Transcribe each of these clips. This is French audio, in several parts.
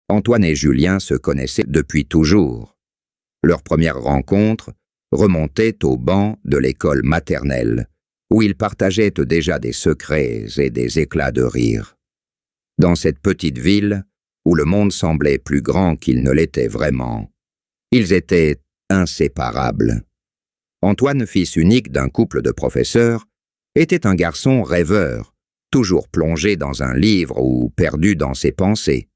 Antoine et Julien se connaissaient depuis toujours. Leur première rencontre remontait au banc de l'école maternelle, où ils partageaient déjà des secrets et des éclats de rire. Dans cette petite ville, où le monde semblait plus grand qu'il ne l'était vraiment, ils étaient inséparables. Antoine, fils unique d'un couple de professeurs, était un garçon rêveur, toujours plongé dans un livre ou perdu dans ses pensées.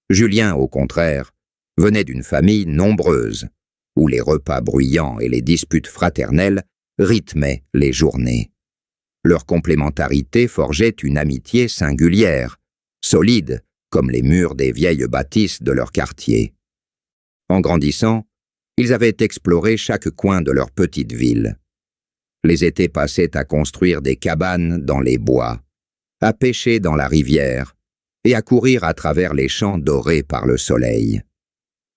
Julien, au contraire, venait d'une famille nombreuse, où les repas bruyants et les disputes fraternelles rythmaient les journées. Leur complémentarité forgeait une amitié singulière, solide comme les murs des vieilles bâtisses de leur quartier. En grandissant, ils avaient exploré chaque coin de leur petite ville. Les étés passaient à construire des cabanes dans les bois, à pêcher dans la rivière et à courir à travers les champs dorés par le soleil.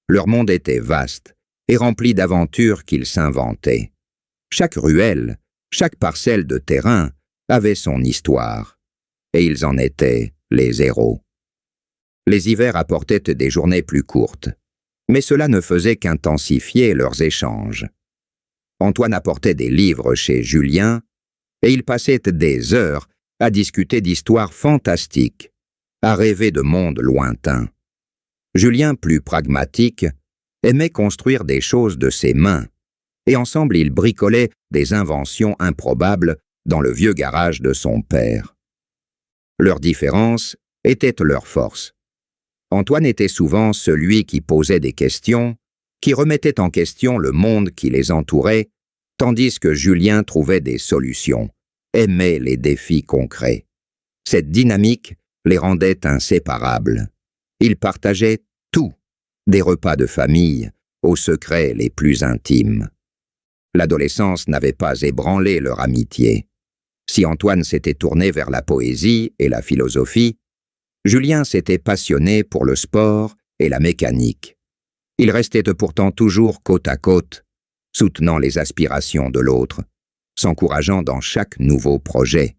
Leur monde était vaste et rempli d'aventures qu'ils s'inventaient. Chaque ruelle, chaque parcelle de terrain avait son histoire, et ils en étaient les héros. Les hivers apportaient des journées plus courtes, mais cela ne faisait qu'intensifier leurs échanges. Antoine apportait des livres chez Julien, et ils passaient des heures à discuter d'histoires fantastiques, à rêver de mondes lointains. Julien, plus pragmatique, aimait construire des choses de ses mains, et ensemble ils bricolaient des inventions improbables dans le vieux garage de son père. Leur différence était leur force. Antoine était souvent celui qui posait des questions, qui remettait en question le monde qui les entourait, tandis que Julien trouvait des solutions, aimait les défis concrets. Cette dynamique les rendait inséparables. Ils partageaient tout, des repas de famille aux secrets les plus intimes. L'adolescence n'avait pas ébranlé leur amitié. Si Antoine s'était tourné vers la poésie et la philosophie, Julien s'était passionné pour le sport et la mécanique. Ils restaient pourtant toujours côte à côte, soutenant les aspirations de l'autre, s'encourageant dans chaque nouveau projet.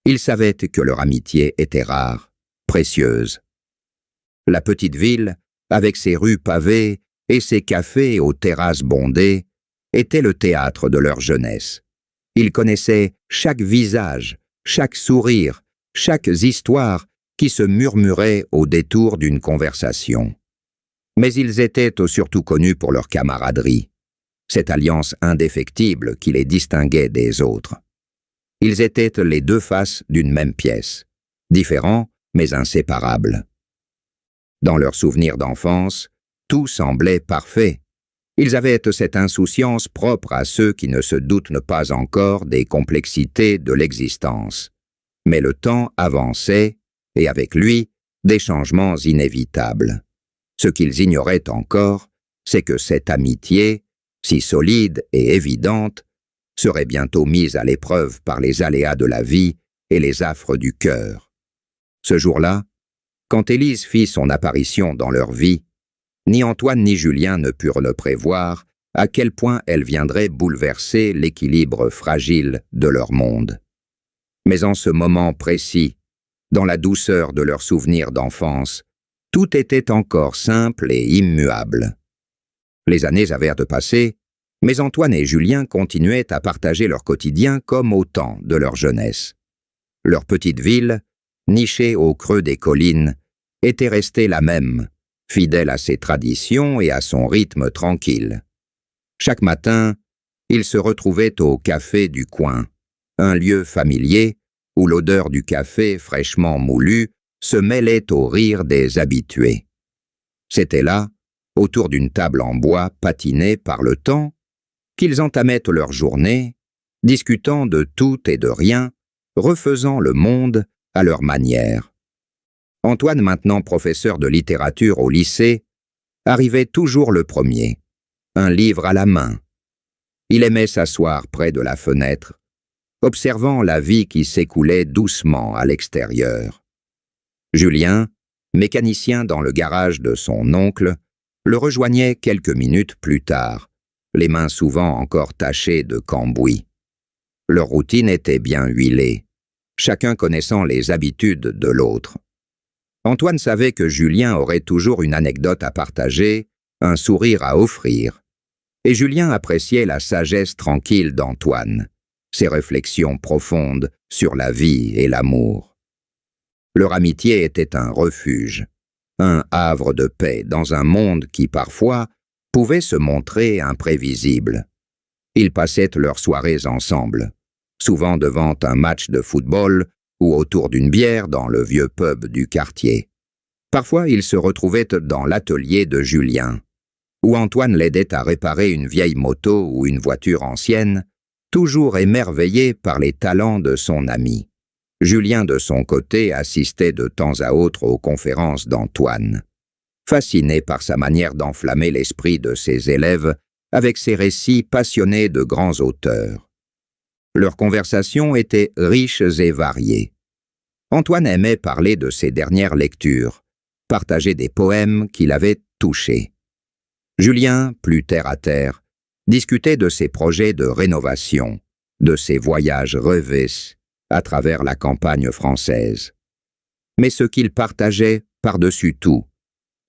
Ils savaient que leur amitié était rare, précieuse. La petite ville, avec ses rues pavées et ses cafés aux terrasses bondées, était le théâtre de leur jeunesse. Ils connaissaient chaque visage, chaque sourire, chaque histoire qui se murmurait au détour d'une conversation. Mais ils étaient surtout connus pour leur camaraderie, cette alliance indéfectible qui les distinguait des autres. Ils étaient les deux faces d'une même pièce, différents mais inséparables. Dans leurs souvenirs d'enfance, tout semblait parfait. Ils avaient cette insouciance propre à ceux qui ne se doutent pas encore des complexités de l'existence. Mais le temps avançait, et avec lui, des changements inévitables. Ce qu'ils ignoraient encore, c'est que cette amitié, si solide et évidente, serait bientôt mise à l'épreuve par les aléas de la vie et les affres du cœur. Ce jour-là, quand Élise fit son apparition dans leur vie, ni Antoine ni Julien ne purent le prévoir à quel point elle viendrait bouleverser l'équilibre fragile de leur monde. Mais en ce moment précis, dans la douceur de leurs souvenirs d'enfance, tout était encore simple et immuable. Les années avaient passé, mais Antoine et Julien continuaient à partager leur quotidien comme au temps de leur jeunesse. Leur petite ville, nichée au creux des collines, était restée la même, fidèle à ses traditions et à son rythme tranquille. Chaque matin, ils se retrouvaient au café du coin, un lieu familier où l'odeur du café fraîchement moulu se mêlait au rire des habitués. C'était là, autour d'une table en bois patinée par le temps, qu'ils entamaient leur journée, discutant de tout et de rien, refaisant le monde à leur manière. Antoine, maintenant professeur de littérature au lycée, arrivait toujours le premier, un livre à la main. Il aimait s'asseoir près de la fenêtre, observant la vie qui s'écoulait doucement à l'extérieur. Julien, mécanicien dans le garage de son oncle, le rejoignait quelques minutes plus tard, les mains souvent encore tachées de cambouis. Leur routine était bien huilée, chacun connaissant les habitudes de l'autre. Antoine savait que Julien aurait toujours une anecdote à partager, un sourire à offrir. Et Julien appréciait la sagesse tranquille d'Antoine, ses réflexions profondes sur la vie et l'amour. Leur amitié était un refuge, un havre de paix dans un monde qui, parfois, pouvait se montrer imprévisible. Ils passaient leurs soirées ensemble, souvent devant un match de football ou autour d'une bière dans le vieux pub du quartier. Parfois, ils se retrouvaient dans l'atelier de Julien, où Antoine l'aidait à réparer une vieille moto ou une voiture ancienne, toujours émerveillé par les talents de son ami. Julien, de son côté, assistait de temps à autre aux conférences d'Antoine, fasciné par sa manière d'enflammer l'esprit de ses élèves avec ses récits passionnés de grands auteurs. Leurs conversations étaient riches et variées. Antoine aimait parler de ses dernières lectures, partager des poèmes qui l'avaient touché. Julien, plus terre-à-terre, discutait de ses projets de rénovation, de ses voyages rêvés à travers la campagne française. Mais ce qu'ils partageaient par-dessus tout,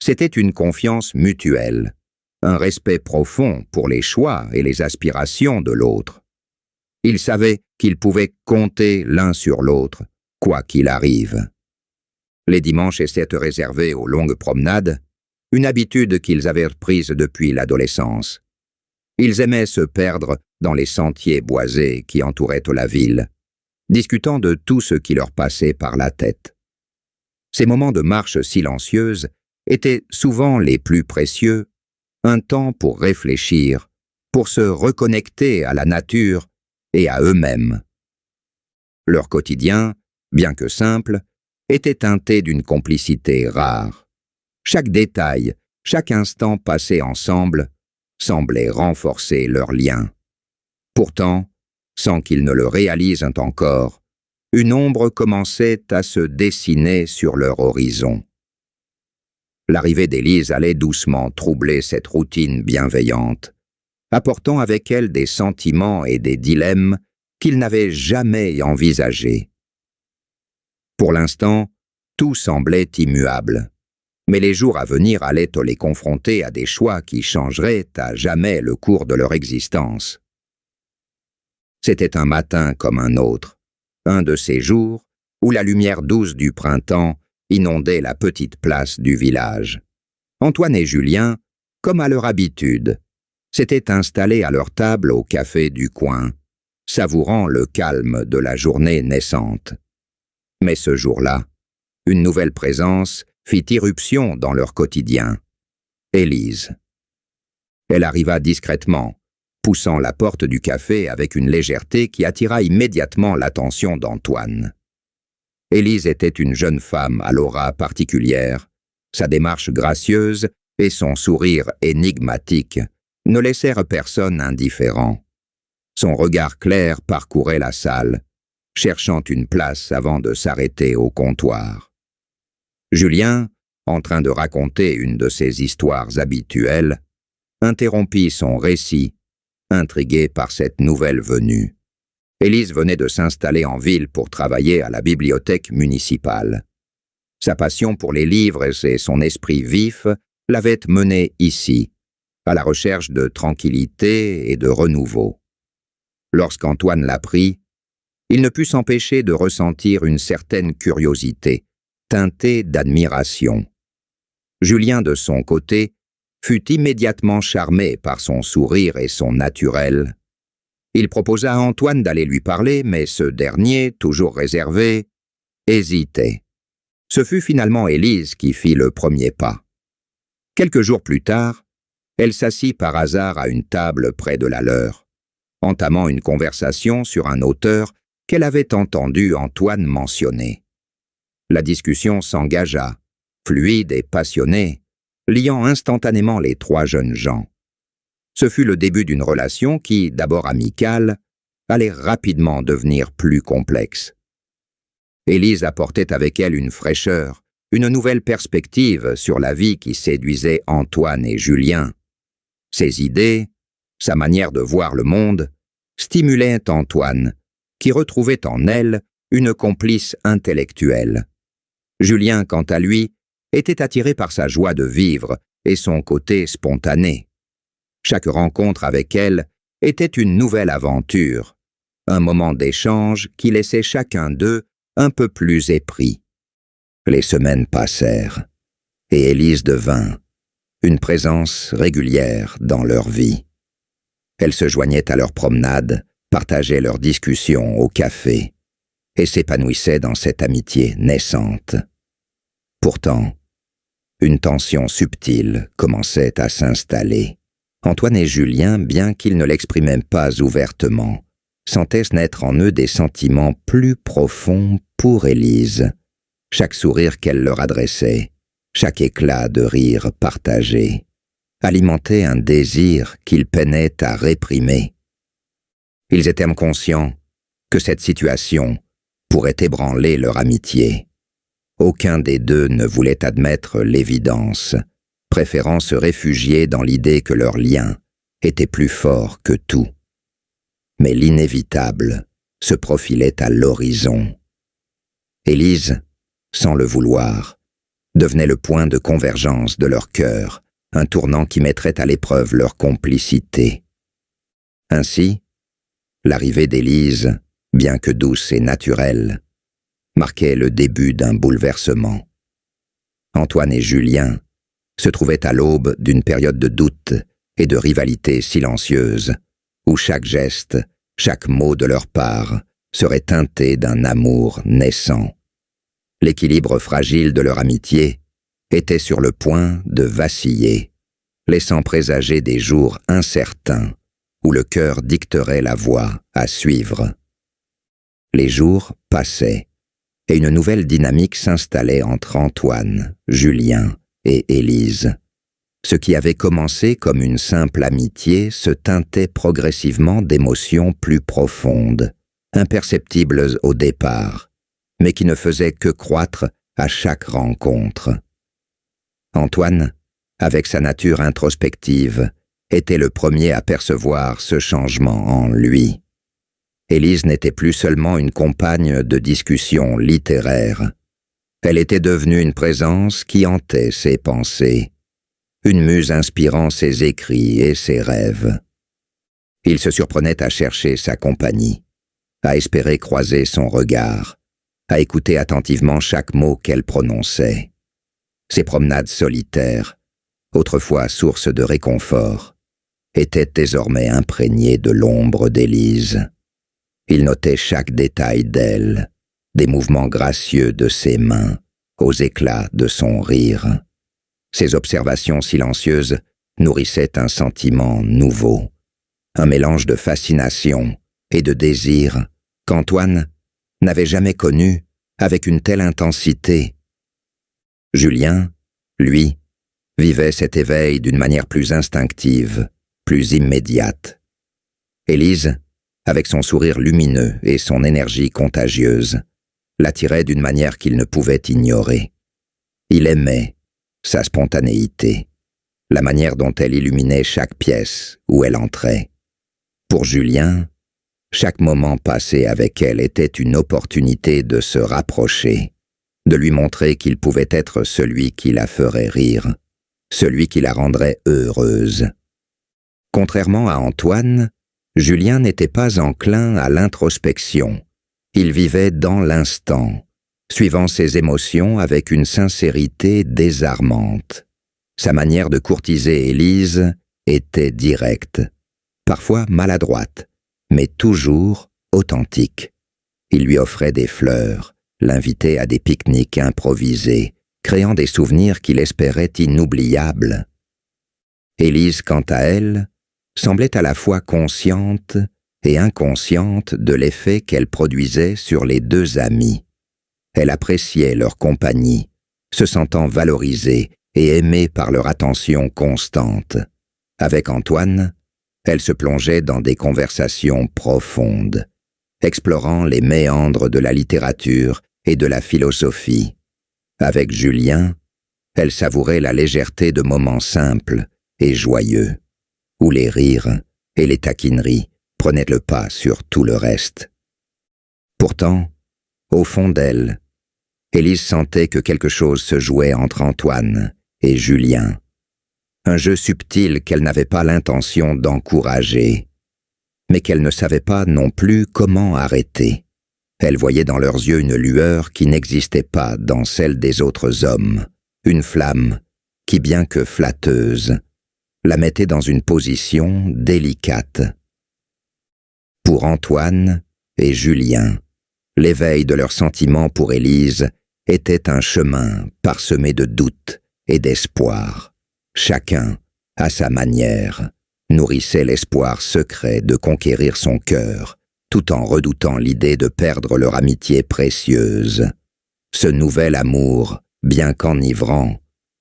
c'était une confiance mutuelle, un respect profond pour les choix et les aspirations de l'autre. Ils savaient qu'ils pouvaient compter l'un sur l'autre, quoi qu'il arrive. Les dimanches étaient réservés aux longues promenades, une habitude qu'ils avaient prise depuis l'adolescence. Ils aimaient se perdre dans les sentiers boisés qui entouraient la ville, discutant de tout ce qui leur passait par la tête. Ces moments de marche silencieuse étaient souvent les plus précieux, un temps pour réfléchir, pour se reconnecter à la nature et à eux-mêmes. Leur quotidien, bien que simple, était teinté d'une complicité rare. Chaque détail, chaque instant passé ensemble, semblait renforcer leur lien. Pourtant, sans qu'ils ne le réalisent encore, une ombre commençait à se dessiner sur leur horizon. L'arrivée d'Élise allait doucement troubler cette routine bienveillante, apportant avec elle des sentiments et des dilemmes qu'ils n'avaient jamais envisagés. Pour l'instant, tout semblait immuable, mais les jours à venir allaient les confronter à des choix qui changeraient à jamais le cours de leur existence. C'était un matin comme un autre, un de ces jours où la lumière douce du printemps inondait la petite place du village. Antoine et Julien, comme à leur habitude, s'étaient installés à leur table au café du coin, savourant le calme de la journée naissante. Mais ce jour-là, une nouvelle présence fit irruption dans leur quotidien. Élise. Elle arriva discrètement, poussant la porte du café avec une légèreté qui attira immédiatement l'attention d'Antoine. Élise était une jeune femme à l'aura particulière. Sa démarche gracieuse et son sourire énigmatique ne laissèrent personne indifférent. Son regard clair parcourait la salle, cherchant une place avant de s'arrêter au comptoir. Julien, en train de raconter une de ses histoires habituelles, interrompit son récit, intrigué par cette nouvelle venue. Élise venait de s'installer en ville pour travailler à la bibliothèque municipale. Sa passion pour les livres et son esprit vif l'avaient menée ici, à la recherche de tranquillité et de renouveau. Lorsqu'Antoine l'apprit, il ne put s'empêcher de ressentir une certaine curiosité, teintée d'admiration. Julien, de son côté, fut immédiatement charmé par son sourire et son naturel. Il proposa à Antoine d'aller lui parler, mais ce dernier, toujours réservé, hésitait. Ce fut finalement Élise qui fit le premier pas. Quelques jours plus tard, elle s'assit par hasard à une table près de la leur, entamant une conversation sur un auteur qu'elle avait entendu Antoine mentionner. La discussion s'engagea, fluide et passionnée, liant instantanément les trois jeunes gens. Ce fut le début d'une relation qui, d'abord amicale, allait rapidement devenir plus complexe. Élise apportait avec elle une fraîcheur, une nouvelle perspective sur la vie qui séduisait Antoine et Julien. Ses idées, sa manière de voir le monde, stimulaient Antoine, qui retrouvait en elle une complice intellectuelle. Julien, quant à lui, était attiré par sa joie de vivre et son côté spontané. Chaque rencontre avec elle était une nouvelle aventure, un moment d'échange qui laissait chacun d'eux un peu plus épris. Les semaines passèrent, et Élise devint une présence régulière dans leur vie. Elle se joignait à leurs promenades, partageait leurs discussions au café, et s'épanouissait dans cette amitié naissante. Pourtant, une tension subtile commençait à s'installer. Antoine et Julien, bien qu'ils ne l'exprimaient pas ouvertement, sentaient naître en eux des sentiments plus profonds pour Élise. Chaque sourire qu'elle leur adressait, chaque éclat de rire partagé, alimentait un désir qu'ils peinaient à réprimer. Ils étaient conscients que cette situation pourrait ébranler leur amitié. Aucun des deux ne voulait admettre l'évidence, préférant se réfugier dans l'idée que leur lien était plus fort que tout. Mais l'inévitable se profilait à l'horizon. Élise, sans le vouloir, devenait le point de convergence de leur cœur, un tournant qui mettrait à l'épreuve leur complicité. Ainsi, l'arrivée d'Élise, bien que douce et naturelle, marquait le début d'un bouleversement. Antoine et Julien se trouvaient à l'aube d'une période de doute et de rivalité silencieuse, où chaque geste, chaque mot de leur part serait teinté d'un amour naissant. L'équilibre fragile de leur amitié était sur le point de vaciller, laissant présager des jours incertains où le cœur dicterait la voie à suivre. Les jours passaient, et une nouvelle dynamique s'installait entre Antoine, Julien et Élise. Ce qui avait commencé comme une simple amitié se teintait progressivement d'émotions plus profondes, imperceptibles au départ, mais qui ne faisaient que croître à chaque rencontre. Antoine, avec sa nature introspective, était le premier à percevoir ce changement en lui. Élise n'était plus seulement une compagne de discussion littéraire. Elle était devenue une présence qui hantait ses pensées, une muse inspirant ses écrits et ses rêves. Il se surprenait à chercher sa compagnie, à espérer croiser son regard, à écouter attentivement chaque mot qu'elle prononçait. Ses promenades solitaires, autrefois source de réconfort, étaient désormais imprégnées de l'ombre d'Élise. Il notait chaque détail d'elle, des mouvements gracieux de ses mains, aux éclats de son rire. Ses observations silencieuses nourrissaient un sentiment nouveau, un mélange de fascination et de désir qu'Antoine n'avait jamais connu avec une telle intensité. Julien, lui, vivait cet éveil d'une manière plus instinctive, plus immédiate. Élise, avec son sourire lumineux et son énergie contagieuse, l'attirait d'une manière qu'il ne pouvait ignorer. Il aimait sa spontanéité, la manière dont elle illuminait chaque pièce où elle entrait. Pour Julien, chaque moment passé avec elle était une opportunité de se rapprocher, de lui montrer qu'il pouvait être celui qui la ferait rire, celui qui la rendrait heureuse. Contrairement à Antoine, Julien n'était pas enclin à l'introspection. Il vivait dans l'instant, suivant ses émotions avec une sincérité désarmante. Sa manière de courtiser Élise était directe, parfois maladroite, mais toujours authentique. Il lui offrait des fleurs, l'invitait à des pique-niques improvisés, créant des souvenirs qu'il espérait inoubliables. Élise, quant à elle, semblait à la fois consciente et inconsciente de l'effet qu'elle produisait sur les deux amis. Elle appréciait leur compagnie, se sentant valorisée et aimée par leur attention constante. Avec Antoine, elle se plongeait dans des conversations profondes, explorant les méandres de la littérature et de la philosophie. Avec Julien, elle savourait la légèreté de moments simples et joyeux, où les rires et les taquineries prenaient le pas sur tout le reste. Pourtant, au fond d'elle, Élise sentait que quelque chose se jouait entre Antoine et Julien. Un jeu subtil qu'elle n'avait pas l'intention d'encourager, mais qu'elle ne savait pas non plus comment arrêter. Elle voyait dans leurs yeux une lueur qui n'existait pas dans celle des autres hommes, une flamme qui, bien que flatteuse, la mettait dans une position délicate. Pour Antoine et Julien, l'éveil de leurs sentiments pour Élise était un chemin parsemé de doutes et d'espoir. Chacun, à sa manière, nourrissait l'espoir secret de conquérir son cœur, tout en redoutant l'idée de perdre leur amitié précieuse. Ce nouvel amour, bien qu'enivrant,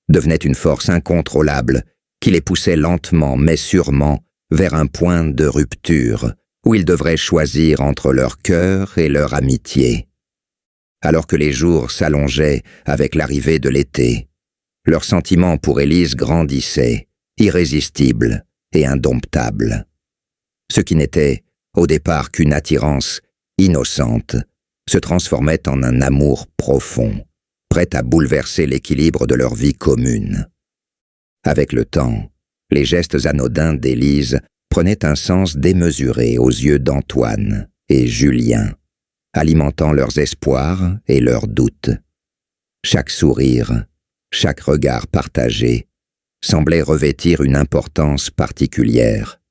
devenait une force incontrôlable qui les poussait lentement mais sûrement vers un point de rupture où ils devraient choisir entre leur cœur et leur amitié. Alors que les jours s'allongeaient avec l'arrivée de l'été, leurs sentiments pour Élise grandissaient, irrésistibles et indomptables. Ce qui n'était au départ qu'une attirance innocente se transformait en un amour profond, prêt à bouleverser l'équilibre de leur vie commune. Avec le temps, les gestes anodins d'Élise prenaient un sens démesuré aux yeux d'Antoine et Julien, alimentant leurs espoirs et leurs doutes. Chaque sourire, chaque regard partagé semblait revêtir une importance particulière,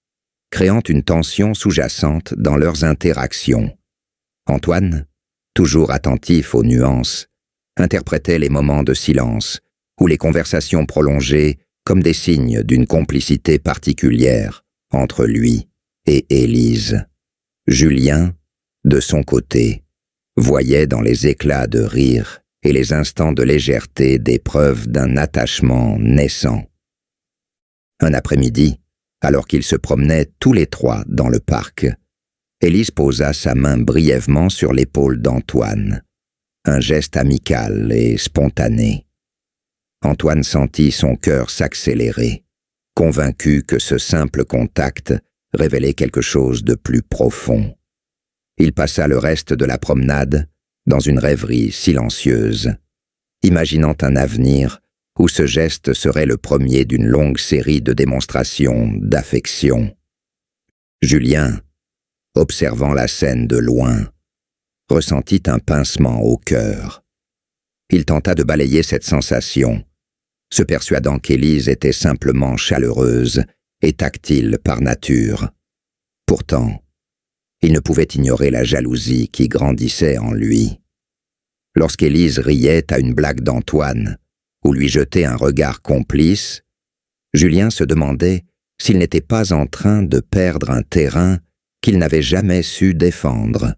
créant une tension sous-jacente dans leurs interactions. Antoine, toujours attentif aux nuances, interprétait les moments de silence ou les conversations prolongées comme des signes d'une complicité particulière entre lui et Élise. Julien, de son côté, voyait dans les éclats de rire et les instants de légèreté des preuves d'un attachement naissant. Un après-midi, alors qu'ils se promenaient tous les trois dans le parc, Élise posa sa main brièvement sur l'épaule d'Antoine, un geste amical et spontané. Antoine sentit son cœur s'accélérer, convaincu que ce simple contact révélait quelque chose de plus profond. Il passa le reste de la promenade dans une rêverie silencieuse, imaginant un avenir où ce geste serait le premier d'une longue série de démonstrations d'affection. Julien, observant la scène de loin, ressentit un pincement au cœur. Il tenta de balayer cette sensation, se persuadant qu'Élise était simplement chaleureuse et tactile par nature. Pourtant, il ne pouvait ignorer la jalousie qui grandissait en lui. Lorsqu'Élise riait à une blague d'Antoine ou lui jetait un regard complice, Julien se demandait s'il n'était pas en train de perdre un terrain qu'il n'avait jamais su défendre.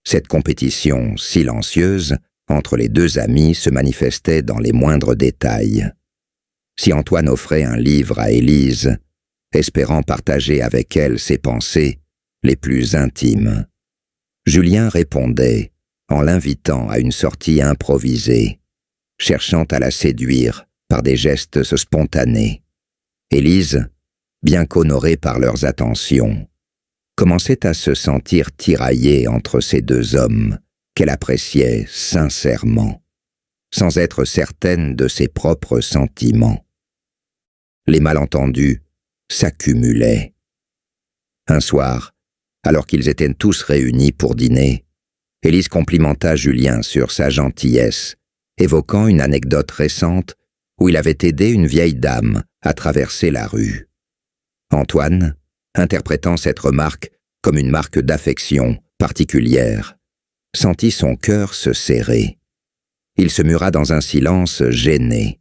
Cette compétition silencieuse entre les deux amis se manifestait dans les moindres détails. Si Antoine offrait un livre à Élise, espérant partager avec elle ses pensées les plus intimes, Julien répondait en l'invitant à une sortie improvisée, cherchant à la séduire par des gestes spontanés. Élise, bien qu'honorée par leurs attentions, commençait à se sentir tiraillée entre ces deux hommes qu'elle appréciait sincèrement, sans être certaine de ses propres sentiments. Les malentendus s'accumulaient. Un soir, alors qu'ils étaient tous réunis pour dîner, Élise complimenta Julien sur sa gentillesse, évoquant une anecdote récente où il avait aidé une vieille dame à traverser la rue. Antoine, interprétant cette remarque comme une marque d'affection particulière, sentit son cœur se serrer. Il se mura dans un silence gêné,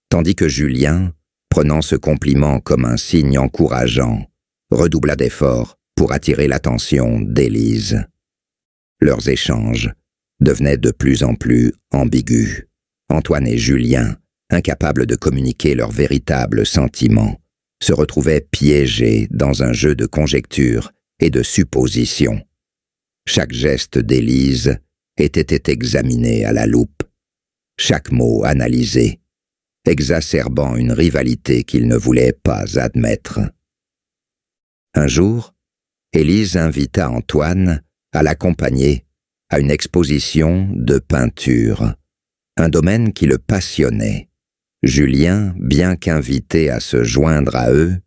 tandis que Julien, prenant ce compliment comme un signe encourageant, redoubla d'efforts pour attirer l'attention d'Élise. Leurs échanges devenaient de plus en plus ambigus. Antoine et Julien, incapables de communiquer leurs véritables sentiments, se retrouvaient piégés dans un jeu de conjectures et de suppositions. Chaque geste d'Élise était examiné à la loupe, chaque mot analysé, exacerbant une rivalité qu'il ne voulait pas admettre. Un jour, Élise invita Antoine à l'accompagner à une exposition de peinture, un domaine qui le passionnait. Julien, bien qu'invité à se joindre à eux,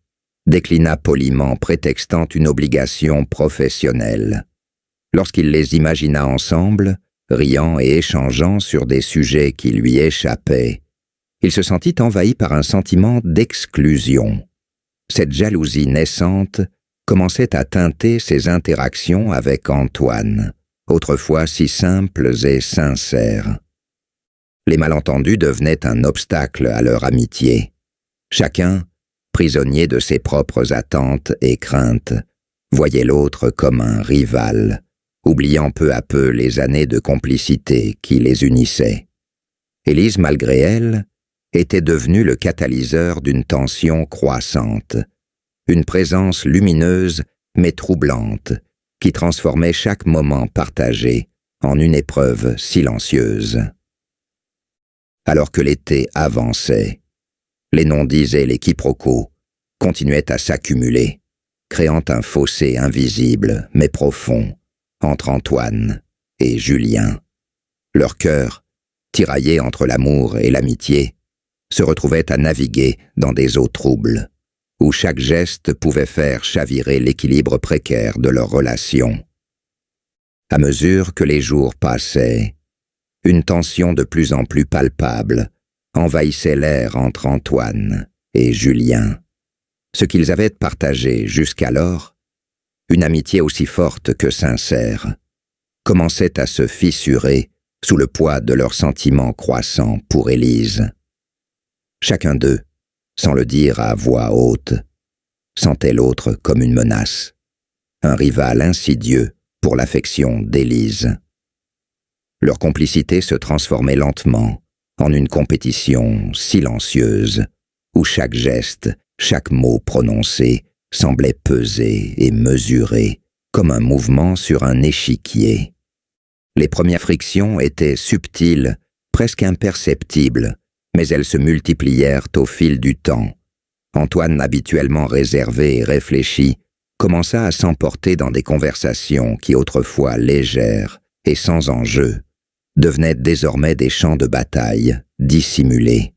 déclina poliment prétextant une obligation professionnelle. Lorsqu'il les imagina ensemble, riant et échangeant sur des sujets qui lui échappaient, il se sentit envahi par un sentiment d'exclusion. Cette jalousie naissante commençait à teinter ses interactions avec Antoine, autrefois si simples et sincères. Les malentendus devenaient un obstacle à leur amitié. Chacun, prisonnier de ses propres attentes et craintes, voyait l'autre comme un rival, oubliant peu à peu les années de complicité qui les unissaient. Élise, malgré elle, était devenue le catalyseur d'une tension croissante, une présence lumineuse mais troublante, qui transformait chaque moment partagé en une épreuve silencieuse. Alors que l'été avançait, les non-dits et les quiproquos continuaient à s'accumuler, créant un fossé invisible mais profond entre Antoine et Julien. Leur cœur, tiraillé entre l'amour et l'amitié, se retrouvait à naviguer dans des eaux troubles, où chaque geste pouvait faire chavirer l'équilibre précaire de leur relation. À mesure que les jours passaient, une tension de plus en plus palpable envahissait l'air entre Antoine et Julien. Ce qu'ils avaient partagé jusqu'alors, une amitié aussi forte que sincère, commençait à se fissurer sous le poids de leurs sentiments croissants pour Élise. Chacun d'eux, sans le dire à voix haute, sentait l'autre comme une menace, un rival insidieux pour l'affection d'Élise. Leur complicité se transformait lentement en une compétition silencieuse, où chaque geste, chaque mot prononcé semblait peser et mesurer, comme un mouvement sur un échiquier. Les premières frictions étaient subtiles, presque imperceptibles, mais elles se multiplièrent au fil du temps. Antoine, habituellement réservé et réfléchi, commença à s'emporter dans des conversations qui, autrefois légères et sans enjeu, devenaient désormais des champs de bataille dissimulés.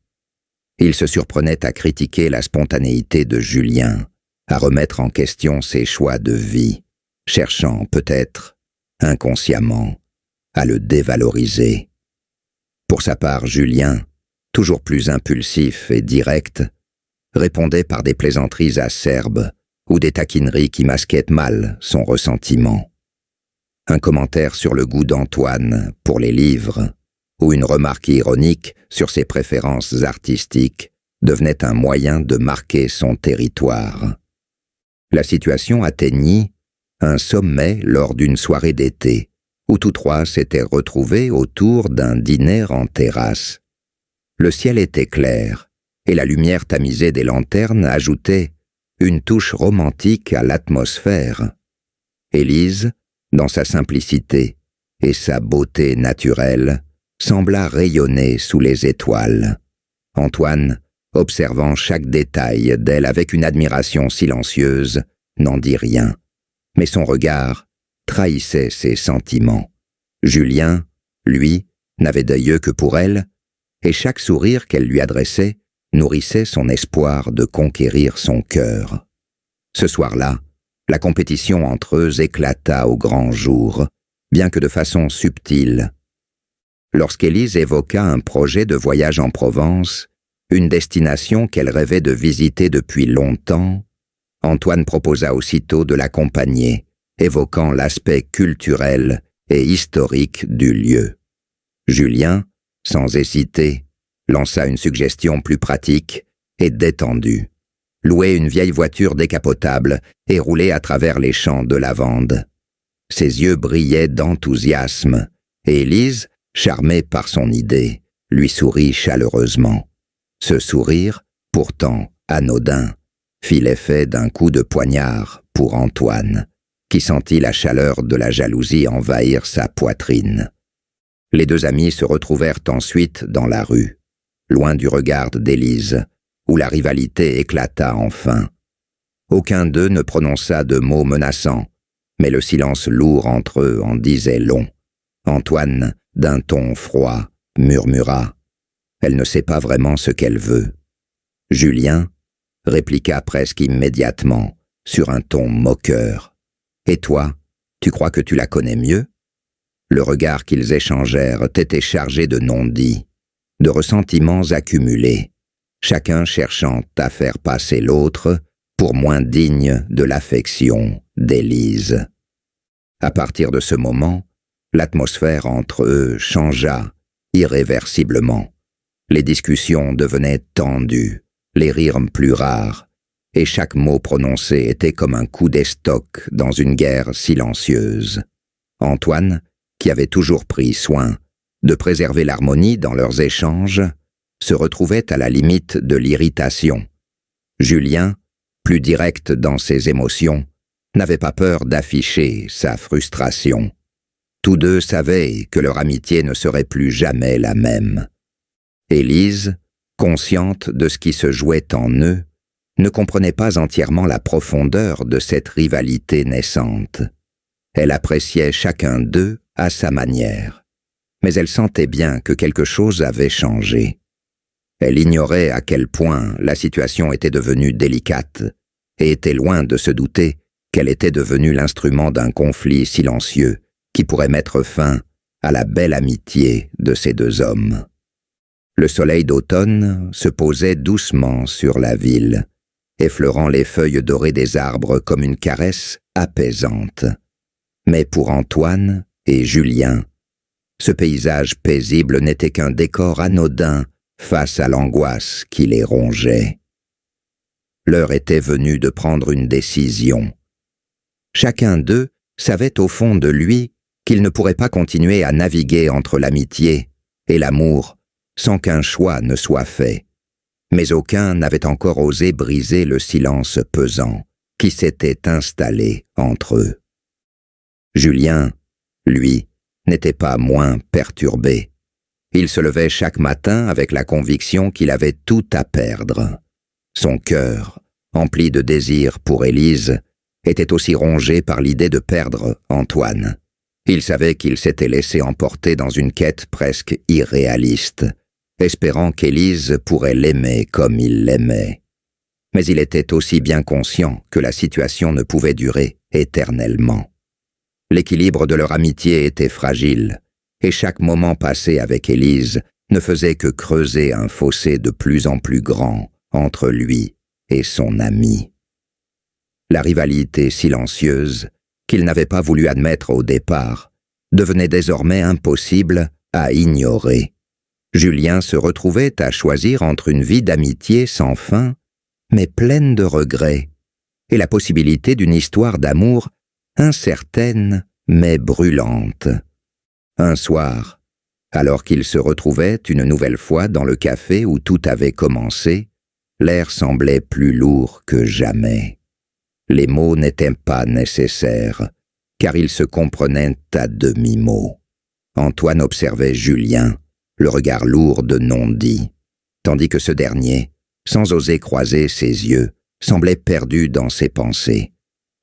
Il se surprenait à critiquer la spontanéité de Julien, à remettre en question ses choix de vie, cherchant peut-être, inconsciemment, à le dévaloriser. Pour sa part, Julien, toujours plus impulsif et direct, répondait par des plaisanteries acerbes ou des taquineries qui masquaient mal son ressentiment. Un commentaire sur le goût d'Antoine pour les livres ou une remarque ironique sur ses préférences artistiques devenait un moyen de marquer son territoire. La situation atteignit un sommet lors d'une soirée d'été, où tous trois s'étaient retrouvés autour d'un dîner en terrasse. Le ciel était clair, et la lumière tamisée des lanternes ajoutait une touche romantique à l'atmosphère. Élise, dans sa simplicité et sa beauté naturelle, sembla rayonner sous les étoiles. Antoine, observant chaque détail d'elle avec une admiration silencieuse, n'en dit rien, mais son regard trahissait ses sentiments. Julien, lui, n'avait d'yeux que pour elle, et chaque sourire qu'elle lui adressait nourrissait son espoir de conquérir son cœur. Ce soir-là, la compétition entre eux éclata au grand jour, bien que de façon subtile. Lorsqu'Élise évoqua un projet de voyage en Provence, une destination qu'elle rêvait de visiter depuis longtemps, Antoine proposa aussitôt de l'accompagner, évoquant l'aspect culturel et historique du lieu. Julien, sans hésiter, lança une suggestion plus pratique et détendue. Louer une vieille voiture décapotable et rouler à travers les champs de lavande. Ses yeux brillaient d'enthousiasme, et Élise, charmée par son idée, lui sourit chaleureusement. Ce sourire, pourtant anodin, fit l'effet d'un coup de poignard pour Antoine, qui sentit la chaleur de la jalousie envahir sa poitrine. Les deux amis se retrouvèrent ensuite dans la rue, loin du regard d'Élise, où la rivalité éclata enfin. Aucun d'eux ne prononça de mots menaçants, mais le silence lourd entre eux en disait long. Antoine, d'un ton froid, murmura « Elle ne sait pas vraiment ce qu'elle veut ». Julien répliqua presque immédiatement, sur un ton moqueur « Et toi, tu crois que tu la connais mieux ?» Le regard qu'ils échangèrent était chargé de non-dits, de ressentiments accumulés, chacun cherchant à faire passer l'autre pour moins digne de l'affection d'Élise. À partir de ce moment, l'atmosphère entre eux changea irréversiblement. Les discussions devenaient tendues, les rires plus rares, et chaque mot prononcé était comme un coup d'estoc dans une guerre silencieuse. Antoine, qui avait toujours pris soin de préserver l'harmonie dans leurs échanges, se retrouvait à la limite de l'irritation. Julien, plus direct dans ses émotions, n'avait pas peur d'afficher sa frustration. Tous deux savaient que leur amitié ne serait plus jamais la même. Élise, consciente de ce qui se jouait en eux, ne comprenait pas entièrement la profondeur de cette rivalité naissante. Elle appréciait chacun d'eux à sa manière, mais elle sentait bien que quelque chose avait changé. Elle ignorait à quel point la situation était devenue délicate et était loin de se douter qu'elle était devenue l'instrument d'un conflit silencieux qui pourrait mettre fin à la belle amitié de ces deux hommes. Le soleil d'automne se posait doucement sur la ville, effleurant les feuilles dorées des arbres comme une caresse apaisante. Mais pour Antoine et Julien, ce paysage paisible n'était qu'un décor anodin face à l'angoisse qui les rongeait. L'heure était venue de prendre une décision. Chacun d'eux savait au fond de lui qu'il ne pourrait pas continuer à naviguer entre l'amitié et l'amour sans qu'un choix ne soit fait. Mais aucun n'avait encore osé briser le silence pesant qui s'était installé entre eux. Julien, lui, n'était pas moins perturbé. Il se levait chaque matin avec la conviction qu'il avait tout à perdre. Son cœur, empli de désir pour Élise, était aussi rongé par l'idée de perdre Antoine. Il savait qu'il s'était laissé emporter dans une quête presque irréaliste, espérant qu'Élise pourrait l'aimer comme il l'aimait. Mais il était aussi bien conscient que la situation ne pouvait durer éternellement. L'équilibre de leur amitié était fragile, et chaque moment passé avec Élise ne faisait que creuser un fossé de plus en plus grand entre lui et son ami. La rivalité silencieuse, qu'il n'avait pas voulu admettre au départ, devenait désormais impossible à ignorer. Julien se retrouvait à choisir entre une vie d'amitié sans fin, mais pleine de regrets, et la possibilité d'une histoire d'amour incertaine mais brûlante. Un soir, alors qu'ils se retrouvaient une nouvelle fois dans le café où tout avait commencé, l'air semblait plus lourd que jamais. Les mots n'étaient pas nécessaires, car ils se comprenaient à demi-mot. Antoine observait Julien, le regard lourd de non-dit, tandis que ce dernier, sans oser croiser ses yeux, semblait perdu dans ses pensées.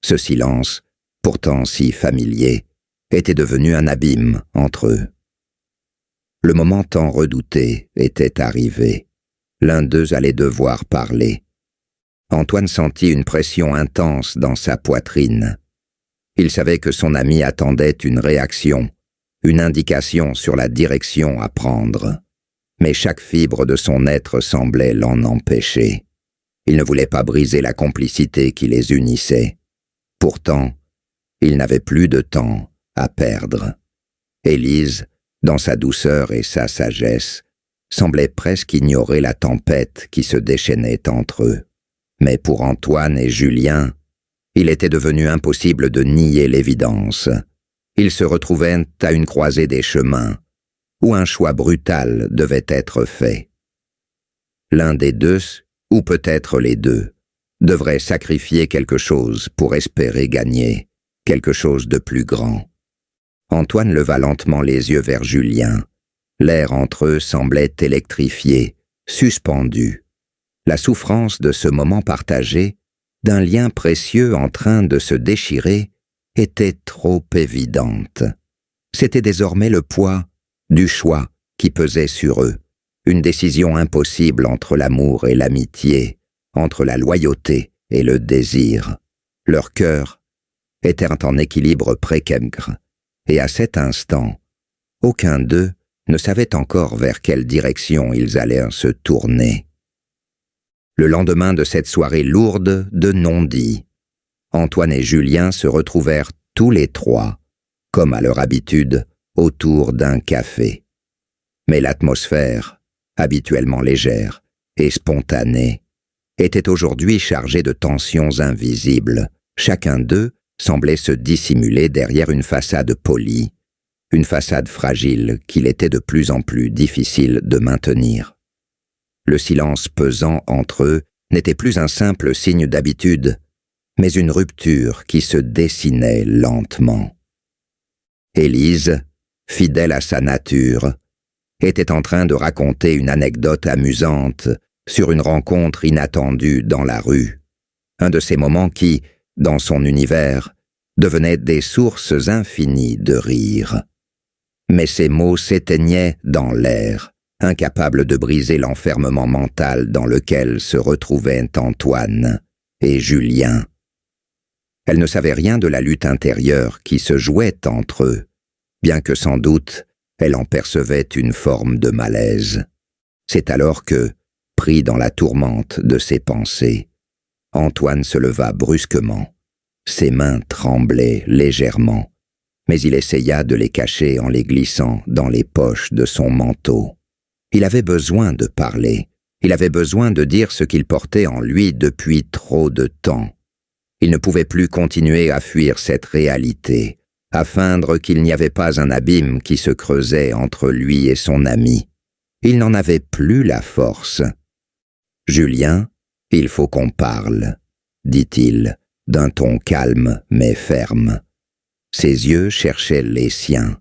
Ce silence, pourtant si familier, était devenu un abîme entre eux. Le moment tant redouté était arrivé. L'un d'eux allait devoir parler. Antoine sentit une pression intense dans sa poitrine. Il savait que son ami attendait une réaction, une indication sur la direction à prendre. Mais chaque fibre de son être semblait l'en empêcher. Il ne voulait pas briser la complicité qui les unissait. Pourtant, il n'avait plus de temps à perdre. Élise, dans sa douceur et sa sagesse, semblait presque ignorer la tempête qui se déchaînait entre eux. Mais pour Antoine et Julien, il était devenu impossible de nier l'évidence. Ils se retrouvaient à une croisée des chemins, où un choix brutal devait être fait. L'un des deux, ou peut-être les deux, devrait sacrifier quelque chose pour espérer gagner, quelque chose de plus grand. Antoine leva lentement les yeux vers Julien. L'air entre eux semblait électrifié, suspendu. La souffrance de ce moment partagé, d'un lien précieux en train de se déchirer, était trop évidente. C'était désormais le poids du choix qui pesait sur eux, une décision impossible entre l'amour et l'amitié, entre la loyauté et le désir. Leur cœur était en équilibre précaire, et à cet instant, aucun d'eux ne savait encore vers quelle direction ils allaient se tourner. Le lendemain de cette soirée lourde de non-dits, Antoine et Julien se retrouvèrent tous les trois, comme à leur habitude, autour d'un café. Mais l'atmosphère, habituellement légère et spontanée, était aujourd'hui chargée de tensions invisibles. Chacun d'eux semblait se dissimuler derrière une façade polie, une façade fragile qu'il était de plus en plus difficile de maintenir. Le silence pesant entre eux n'était plus un simple signe d'habitude, mais une rupture qui se dessinait lentement. Élise, fidèle à sa nature, était en train de raconter une anecdote amusante sur une rencontre inattendue dans la rue, un de ces moments qui, dans son univers, devenaient des sources infinies de rire. Mais ces mots s'éteignaient dans l'air, incapables de briser l'enfermement mental dans lequel se retrouvaient Antoine et Julien. Elle ne savait rien de la lutte intérieure qui se jouait entre eux, bien que sans doute elle en percevait une forme de malaise. C'est alors que, pris dans la tourmente de ses pensées, Antoine se leva brusquement. Ses mains tremblaient légèrement, mais il essaya de les cacher en les glissant dans les poches de son manteau. Il avait besoin de parler, il avait besoin de dire ce qu'il portait en lui depuis trop de temps. Il ne pouvait plus continuer à fuir cette réalité, à feindre qu'il n'y avait pas un abîme qui se creusait entre lui et son ami. Il n'en avait plus la force. « Julien, il faut qu'on parle, » dit-il, d'un ton calme mais ferme. Ses yeux cherchaient les siens,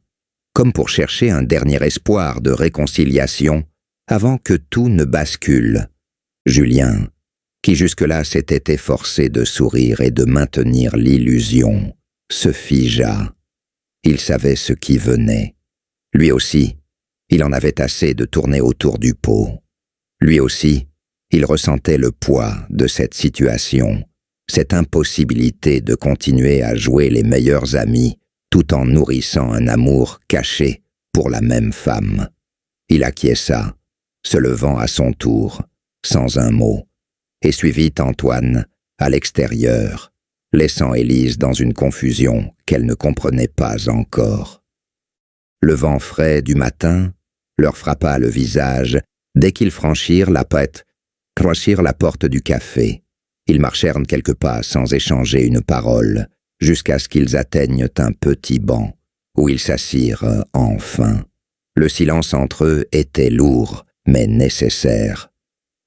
comme pour chercher un dernier espoir de réconciliation avant que tout ne bascule. Julien, qui jusque-là s'était efforcé de sourire et de maintenir l'illusion, se figea. Il savait ce qui venait. Lui aussi, il en avait assez de tourner autour du pot. Lui aussi, il ressentait le poids de cette situation, cette impossibilité de continuer à jouer les meilleurs amis tout en nourrissant un amour caché pour la même femme. Il acquiesça, se levant à son tour, sans un mot, et suivit Antoine à l'extérieur, laissant Élise dans une confusion qu'elle ne comprenait pas encore. Le vent frais du matin leur frappa le visage dès qu'ils franchirent la porte du café. Ils marchèrent quelques pas sans échanger une parole, jusqu'à ce qu'ils atteignent un petit banc, où ils s'assirent enfin. Le silence entre eux était lourd, mais nécessaire.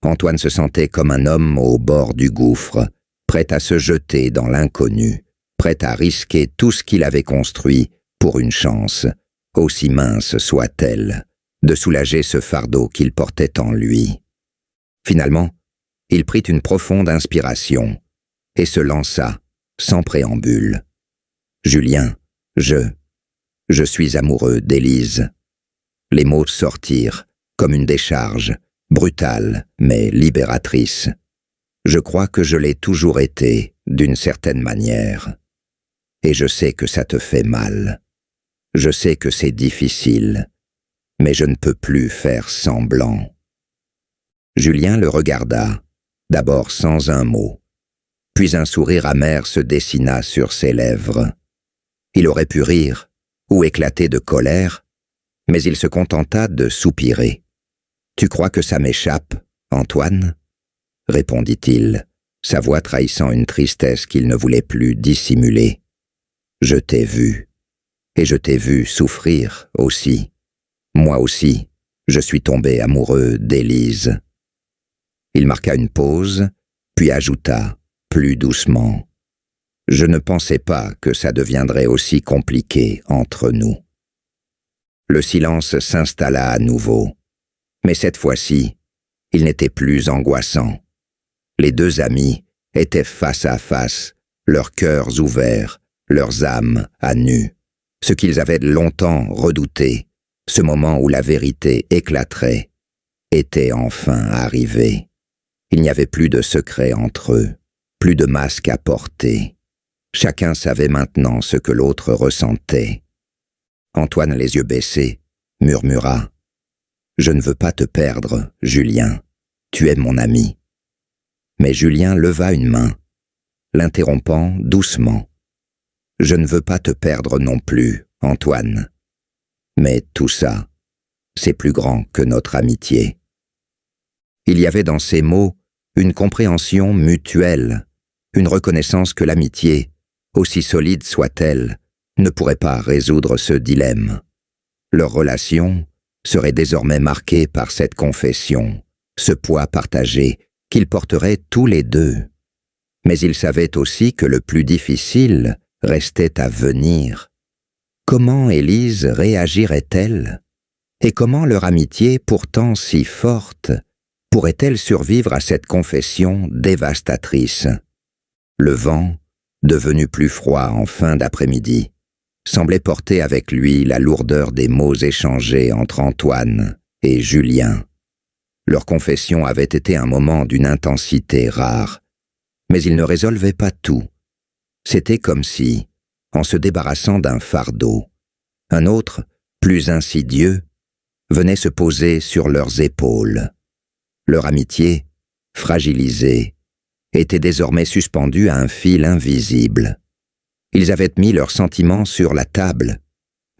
Antoine se sentait comme un homme au bord du gouffre, prêt à se jeter dans l'inconnu, prêt à risquer tout ce qu'il avait construit pour une chance, aussi mince soit-elle, de soulager ce fardeau qu'il portait en lui. Finalement, il prit une profonde inspiration et se lança, sans préambule. « Julien, je suis amoureux d'Élise. » Les mots sortirent, comme une décharge, brutale mais libératrice. Je crois que je l'ai toujours été, d'une certaine manière. Et je sais que ça te fait mal. Je sais que c'est difficile, mais je ne peux plus faire semblant. Julien le regarda, d'abord sans un mot. Puis un sourire amer se dessina sur ses lèvres. Il aurait pu rire, ou éclater de colère, mais il se contenta de soupirer. « Tu crois que ça m'échappe, Antoine ?» répondit-il, sa voix trahissant une tristesse qu'il ne voulait plus dissimuler. « Je t'ai vu, et je t'ai vu souffrir aussi. Moi aussi, je suis tombé amoureux d'Élise. » Il marqua une pause, puis ajouta, plus doucement, « Je ne pensais pas que ça deviendrait aussi compliqué entre nous. » Le silence s'installa à nouveau, mais cette fois-ci, il n'était plus angoissant. Les deux amis étaient face à face, leurs cœurs ouverts, leurs âmes à nu. Ce qu'ils avaient longtemps redouté, ce moment où la vérité éclaterait, était enfin arrivé. Il n'y avait plus de secret entre eux, plus de masque à porter. Chacun savait maintenant ce que l'autre ressentait. Antoine, les yeux baissés, murmura « Je ne veux pas te perdre, Julien. Tu es mon ami. » Mais Julien leva une main, l'interrompant doucement. « Je ne veux pas te perdre non plus, Antoine. Mais tout ça, c'est plus grand que notre amitié. » Il y avait dans ces mots une compréhension mutuelle, une reconnaissance que l'amitié, aussi solide soit-elle, ne pourrait pas résoudre ce dilemme. Leur relation serait désormais marquée par cette confession, ce poids partagé qu'ils porteraient tous les deux. Mais ils savaient aussi que le plus difficile restait à venir. Comment Élise réagirait-elle? Et comment leur amitié, pourtant si forte, pourrait-elle survivre à cette confession dévastatrice? Le vent, devenu plus froid en fin d'après-midi, semblait porter avec lui la lourdeur des mots échangés entre Antoine et Julien. Leur confession avait été un moment d'une intensité rare, mais ils ne résolvaient pas tout. C'était comme si, en se débarrassant d'un fardeau, un autre, plus insidieux, venait se poser sur leurs épaules. Leur amitié, fragilisée, était désormais suspendue à un fil invisible. Ils avaient mis leurs sentiments sur la table,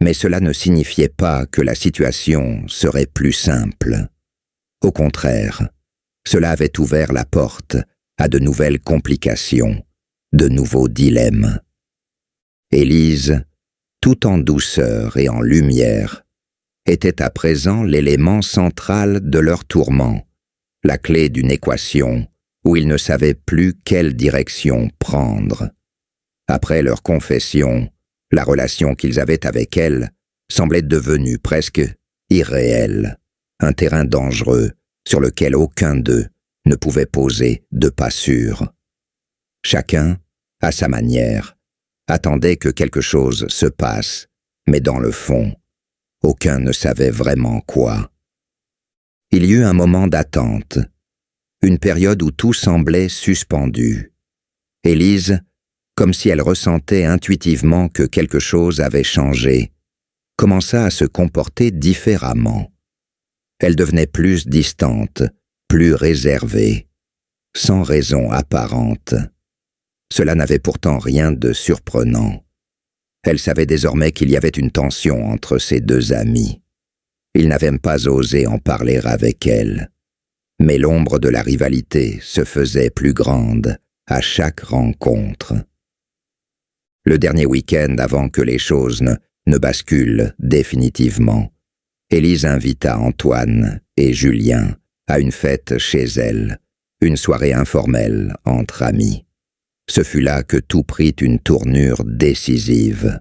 mais cela ne signifiait pas que la situation serait plus simple. Au contraire, cela avait ouvert la porte à de nouvelles complications, de nouveaux dilemmes. Élise, tout en douceur et en lumière, était à présent l'élément central de leur tourment, la clé d'une équation où ils ne savaient plus quelle direction prendre. Après leur confession, la relation qu'ils avaient avec elle semblait devenue presque irréelle, un terrain dangereux sur lequel aucun d'eux ne pouvait poser de pas sûr. Chacun, à sa manière, attendait que quelque chose se passe, mais dans le fond, aucun ne savait vraiment quoi. Il y eut un moment d'attente, une période où tout semblait suspendu. Élise, comme si elle ressentait intuitivement que quelque chose avait changé, commença à se comporter différemment. Elle devenait plus distante, plus réservée, sans raison apparente. Cela n'avait pourtant rien de surprenant. Elle savait désormais qu'il y avait une tension entre ces deux amis. Il n'avait même pas osé en parler avec elle. Mais l'ombre de la rivalité se faisait plus grande à chaque rencontre. Le dernier week-end avant que les choses ne basculent définitivement, Élise invita Antoine et Julien à une fête chez elle, une soirée informelle entre amis. Ce fut là que tout prit une tournure décisive.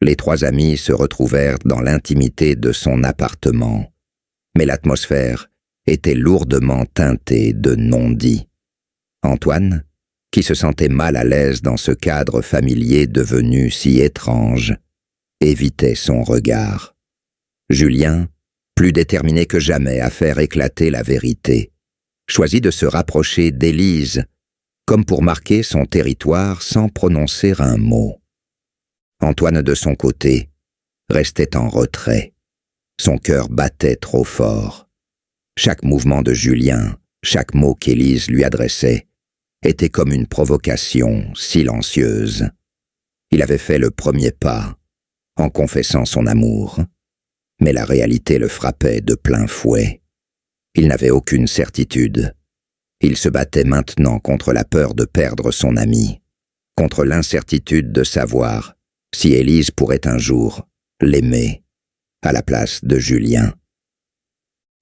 Les trois amis se retrouvèrent dans l'intimité de son appartement, mais l'atmosphère était lourdement teintée de non-dits. Antoine, qui se sentait mal à l'aise dans ce cadre familier devenu si étrange, évitait son regard. Julien, plus déterminé que jamais à faire éclater la vérité, choisit de se rapprocher d'Élise, comme pour marquer son territoire sans prononcer un mot. Antoine, de son côté, restait en retrait. Son cœur battait trop fort. Chaque mouvement de Julien, chaque mot qu'Élise lui adressait, était comme une provocation silencieuse. Il avait fait le premier pas, en confessant son amour, mais la réalité le frappait de plein fouet. Il n'avait aucune certitude. Il se battait maintenant contre la peur de perdre son ami, contre l'incertitude de savoir si Élise pourrait un jour l'aimer à la place de Julien.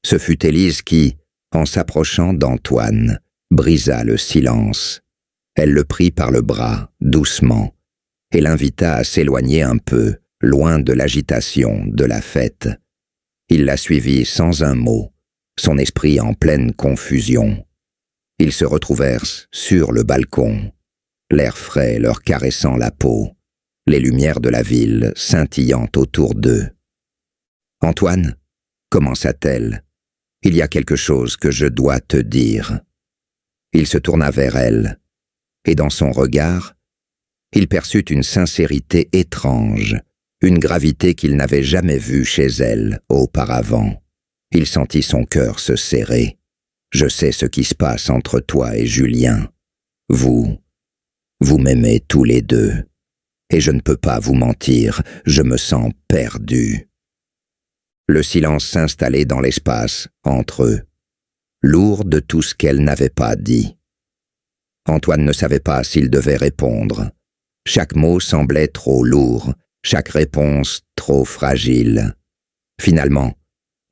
Ce fut Élise qui, en s'approchant d'Antoine, brisa le silence. Elle le prit par le bras, doucement, et l'invita à s'éloigner un peu, loin de l'agitation de la fête. Il la suivit sans un mot, son esprit en pleine confusion. Ils se retrouvèrent sur le balcon, l'air frais leur caressant la peau, les lumières de la ville scintillant autour d'eux. « Antoine, commença-t-elle, il y a quelque chose que je dois te dire. » Il se tourna vers elle, et dans son regard, il perçut une sincérité étrange, une gravité qu'il n'avait jamais vue chez elle auparavant. Il sentit son cœur se serrer. « Je sais ce qui se passe entre toi et Julien. Vous m'aimez tous les deux. Et je ne peux pas vous mentir, je me sens perdu. » Le silence s'installait dans l'espace, entre eux, lourd de tout ce qu'elle n'avait pas dit. Antoine ne savait pas s'il devait répondre. Chaque mot semblait trop lourd, chaque réponse trop fragile. Finalement,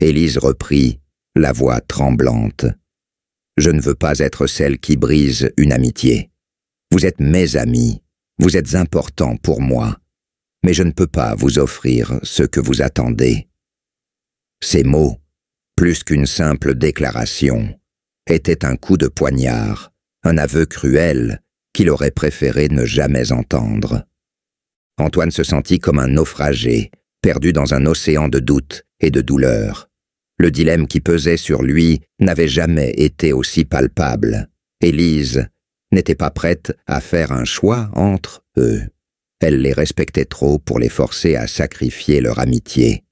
Élise reprit, la voix tremblante. « Je ne veux pas être celle qui brise une amitié. Vous êtes mes amis, vous êtes importants pour moi, mais je ne peux pas vous offrir ce que vous attendez. » Ces mots, plus qu'une simple déclaration, étaient un coup de poignard, un aveu cruel qu'il aurait préféré ne jamais entendre. Antoine se sentit comme un naufragé, perdu dans un océan de doutes et de douleurs. Le dilemme qui pesait sur lui n'avait jamais été aussi palpable. Élise n'était pas prête à faire un choix entre eux. Elle les respectait trop pour les forcer à sacrifier leur amitié.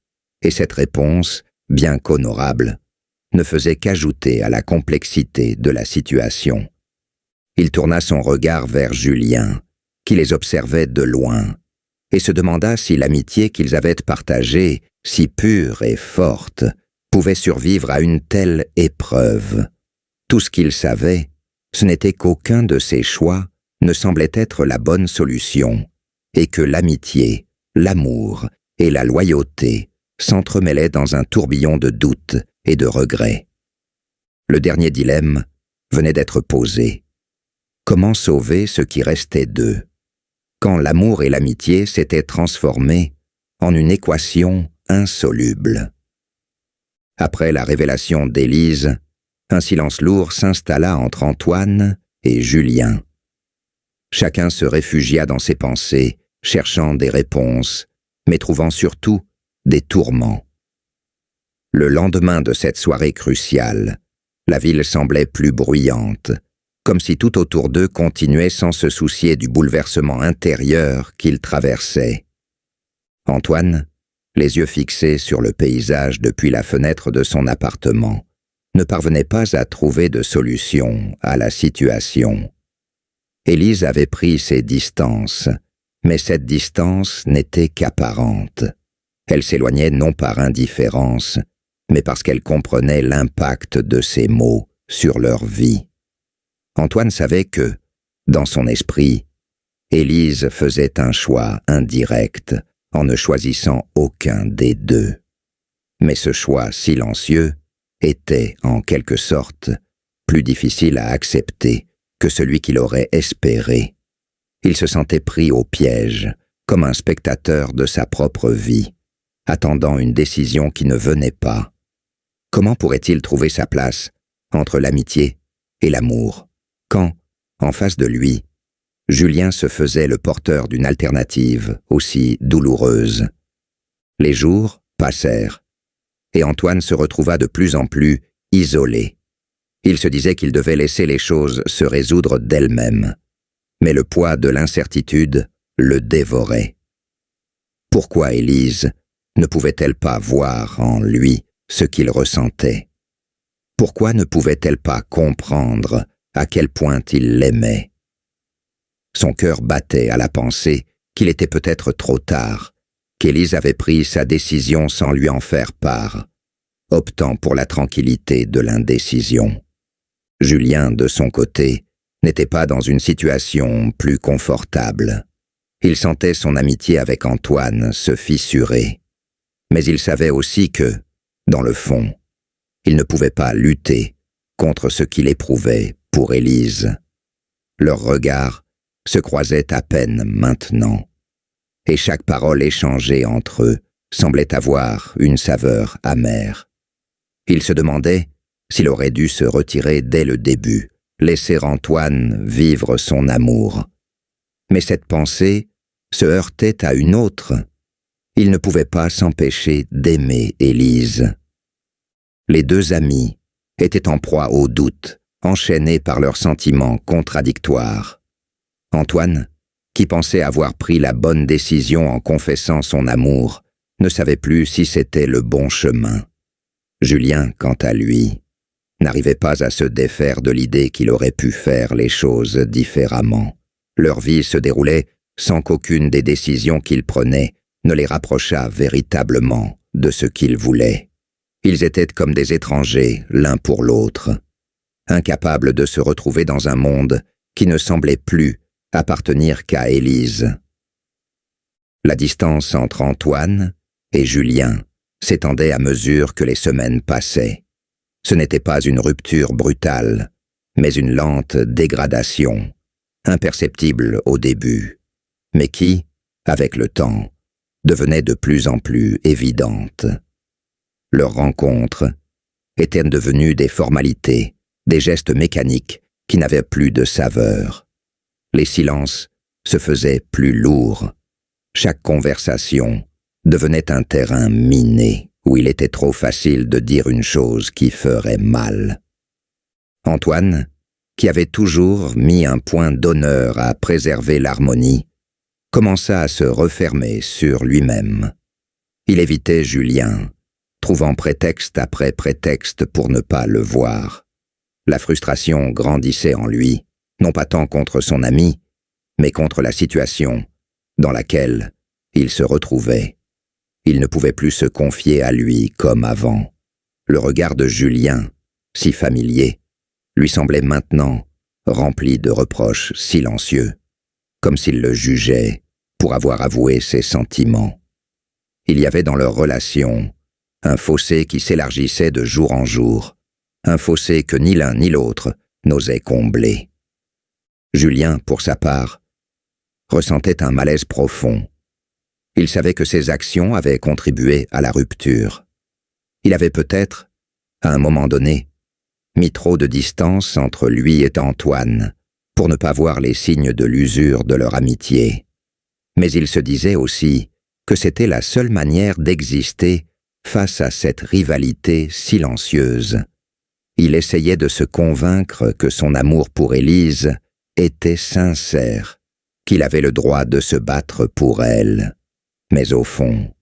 Et cette réponse, bien qu'honorable, ne faisait qu'ajouter à la complexité de la situation. Il tourna son regard vers Julien, qui les observait de loin, et se demanda si l'amitié qu'ils avaient partagée, si pure et forte, pouvait survivre à une telle épreuve. Tout ce qu'il savait, ce n'était qu'aucun de ses choix ne semblait être la bonne solution, et que l'amitié, l'amour et la loyauté s'entremêlaient dans un tourbillon de doutes et de regrets. Le dernier dilemme venait d'être posé. Comment sauver ce qui restait d'eux, quand l'amour et l'amitié s'étaient transformés en une équation insoluble? Après la révélation d'Élise, un silence lourd s'installa entre Antoine et Julien. Chacun se réfugia dans ses pensées, cherchant des réponses, mais trouvant surtout des tourments. Le lendemain de cette soirée cruciale, la ville semblait plus bruyante, comme si tout autour d'eux continuait sans se soucier du bouleversement intérieur qu'ils traversaient. Antoine, les yeux fixés sur le paysage depuis la fenêtre de son appartement, ne parvenait pas à trouver de solution à la situation. Élise avait pris ses distances, mais cette distance n'était qu'apparente. Elle s'éloignait non par indifférence, mais parce qu'elle comprenait l'impact de ses mots sur leur vie. Antoine savait que, dans son esprit, Élise faisait un choix indirect en ne choisissant aucun des deux. Mais ce choix silencieux était, en quelque sorte, plus difficile à accepter que celui qu'il aurait espéré. Il se sentait pris au piège, comme un spectateur de sa propre vie, attendant une décision qui ne venait pas. Comment pourrait-il trouver sa place entre l'amitié et l'amour, quand, en face de lui, Julien se faisait le porteur d'une alternative aussi douloureuse? Les jours passèrent, et Antoine se retrouva de plus en plus isolé. Il se disait qu'il devait laisser les choses se résoudre d'elles-mêmes, mais le poids de l'incertitude le dévorait. Pourquoi Élise ne pouvait-elle pas voir en lui ce qu'il ressentait? Pourquoi ne pouvait-elle pas comprendre à quel point il l'aimait? Son cœur battait à la pensée qu'il était peut-être trop tard, qu'Élise avait pris sa décision sans lui en faire part, optant pour la tranquillité de l'indécision. Julien, de son côté, n'était pas dans une situation plus confortable. Il sentait son amitié avec Antoine se fissurer, mais il savait aussi que, dans le fond, il ne pouvait pas lutter contre ce qu'il éprouvait pour Élise. Leurs regards se croisaient à peine maintenant, et chaque parole échangée entre eux semblait avoir une saveur amère. Il se demandait s'il aurait dû se retirer dès le début, laisser Antoine vivre son amour. Mais cette pensée se heurtait à une autre, il ne pouvait pas s'empêcher d'aimer Élise. Les deux amis étaient en proie au doute, enchaînés par leurs sentiments contradictoires. Antoine, qui pensait avoir pris la bonne décision en confessant son amour, ne savait plus si c'était le bon chemin. Julien, quant à lui, n'arrivait pas à se défaire de l'idée qu'il aurait pu faire les choses différemment. Leur vie se déroulait sans qu'aucune des décisions qu'ils prenaient ne les rapprochât véritablement de ce qu'ils voulaient. Ils étaient comme des étrangers l'un pour l'autre, incapables de se retrouver dans un monde qui ne semblait plus appartenir qu'à Élise. La distance entre Antoine et Julien s'étendait à mesure que les semaines passaient. Ce n'était pas une rupture brutale, mais une lente dégradation, imperceptible au début, mais qui, avec le temps, devenait de plus en plus évidente. Leurs rencontres étaient devenues des formalités, des gestes mécaniques qui n'avaient plus de saveur. Les silences se faisaient plus lourds. Chaque conversation devenait un terrain miné où il était trop facile de dire une chose qui ferait mal. Antoine, qui avait toujours mis un point d'honneur à préserver l'harmonie, commença à se refermer sur lui-même. Il évitait Julien, trouvant prétexte après prétexte pour ne pas le voir. La frustration grandissait en lui, non pas tant contre son ami, mais contre la situation dans laquelle il se retrouvait. Il ne pouvait plus se confier à lui comme avant. Le regard de Julien, si familier, lui semblait maintenant rempli de reproches silencieux, comme s'il le jugeait pour avoir avoué ses sentiments. Il y avait dans leur relation un fossé qui s'élargissait de jour en jour, un fossé que ni l'un ni l'autre n'osait combler. Julien, pour sa part, ressentait un malaise profond. Il savait que ses actions avaient contribué à la rupture. Il avait peut-être, à un moment donné, mis trop de distance entre lui et Antoine pour ne pas voir les signes de l'usure de leur amitié. Mais il se disait aussi que c'était la seule manière d'exister face à cette rivalité silencieuse. Il essayait de se convaincre que son amour pour Élise était sincère, qu'il avait le droit de se battre pour elle. Mais au fond,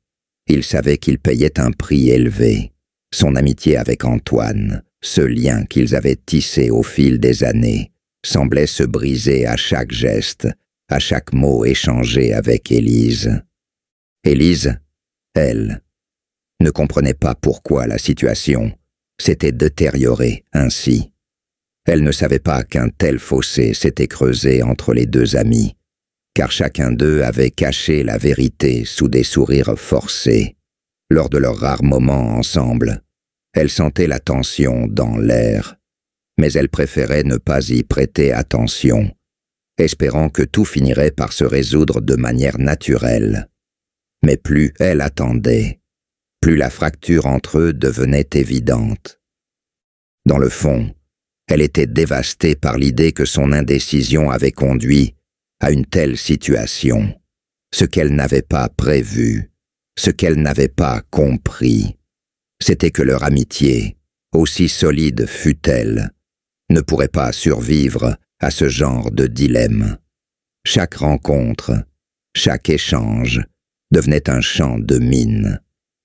il savait qu'il payait un prix élevé. Son amitié avec Antoine, ce lien qu'ils avaient tissé au fil des années, semblait se briser à chaque geste, à chaque mot échangé avec Élise. Élise, elle, ne comprenait pas pourquoi la situation s'était détériorée ainsi. Elle ne savait pas qu'un tel fossé s'était creusé entre les deux amis, car chacun d'eux avait caché la vérité sous des sourires forcés. Lors de leurs rares moments ensemble, elle sentait la tension dans l'air, mais elle préférait ne pas y prêter attention, espérant que tout finirait par se résoudre de manière naturelle. Mais plus elle attendait, plus la fracture entre eux devenait évidente. Dans le fond, elle était dévastée par l'idée que son indécision avait conduit à une telle situation, ce qu'elle n'avait pas prévu, ce qu'elle n'avait pas compris, c'était que leur amitié, aussi solide fût-elle, ne pourrait pas survivre à ce genre de dilemme. Chaque rencontre, chaque échange devenait un champ de mine,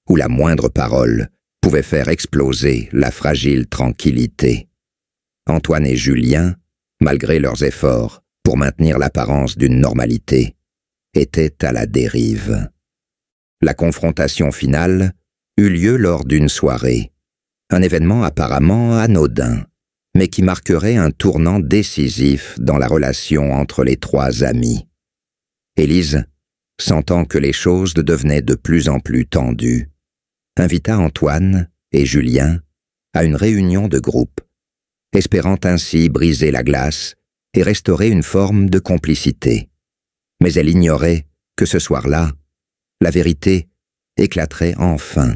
où la moindre parole pouvait faire exploser la fragile tranquillité. Antoine et Julien, malgré leurs efforts pour maintenir l'apparence d'une normalité, étaient à la dérive. La confrontation finale eut lieu lors d'une soirée, un événement apparemment anodin, mais qui marquerait un tournant décisif dans la relation entre les trois amis. Élise, sentant que les choses devenaient de plus en plus tendues, invita Antoine et Julien à une réunion de groupe, espérant ainsi briser la glace et restaurer une forme de complicité. Mais elle ignorait que ce soir-là, la vérité éclaterait enfin.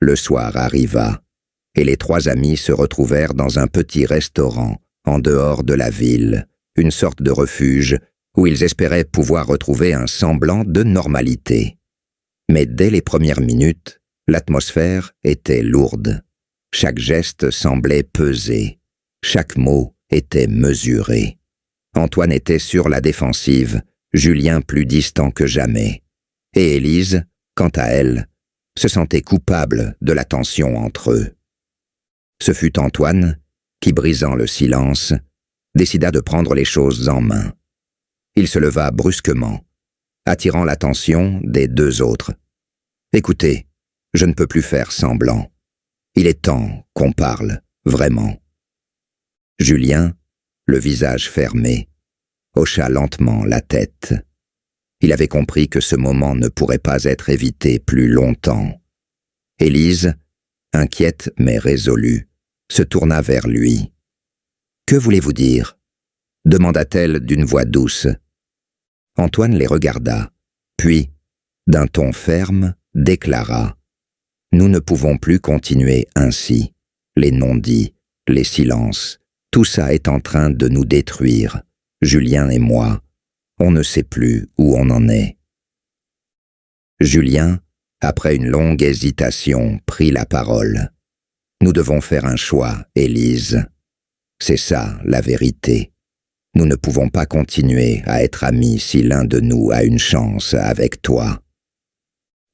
Le soir arriva, et les trois amis se retrouvèrent dans un petit restaurant en dehors de la ville, une sorte de refuge où ils espéraient pouvoir retrouver un semblant de normalité. Mais dès les premières minutes, l'atmosphère était lourde. Chaque geste semblait peser. Chaque mot était mesuré. Antoine était sur la défensive, Julien plus distant que jamais. Et Élise, quant à elle, se sentait coupable de la tension entre eux. Ce fut Antoine qui, brisant le silence, décida de prendre les choses en main. Il se leva brusquement, attirant l'attention des deux autres. « Écoutez, je ne peux plus faire semblant. Il est temps qu'on parle, vraiment. » Julien, le visage fermé, hocha lentement la tête. Il avait compris que ce moment ne pourrait pas être évité plus longtemps. Élise, inquiète mais résolue, se tourna vers lui. « Que voulez-vous dire ?» demanda-t-elle d'une voix douce. Antoine les regarda, puis, d'un ton ferme, déclara « Nous ne pouvons plus continuer ainsi. Les non-dits, les silences, tout ça est en train de nous détruire. Julien et moi, on ne sait plus où on en est. » Julien, après une longue hésitation, prit la parole. « Nous devons faire un choix, Élise. C'est ça, la vérité. Nous ne pouvons pas continuer à être amis si l'un de nous a une chance avec toi. »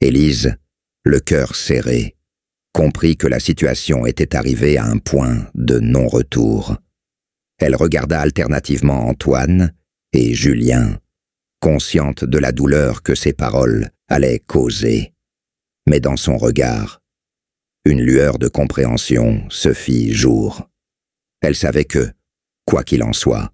Élise, le cœur serré, comprit que la situation était arrivée à un point de non-retour. Elle regarda alternativement Antoine et Julien, consciente de la douleur que ses paroles allaient causer. Mais dans son regard, une lueur de compréhension se fit jour. Elle savait que, quoi qu'il en soit,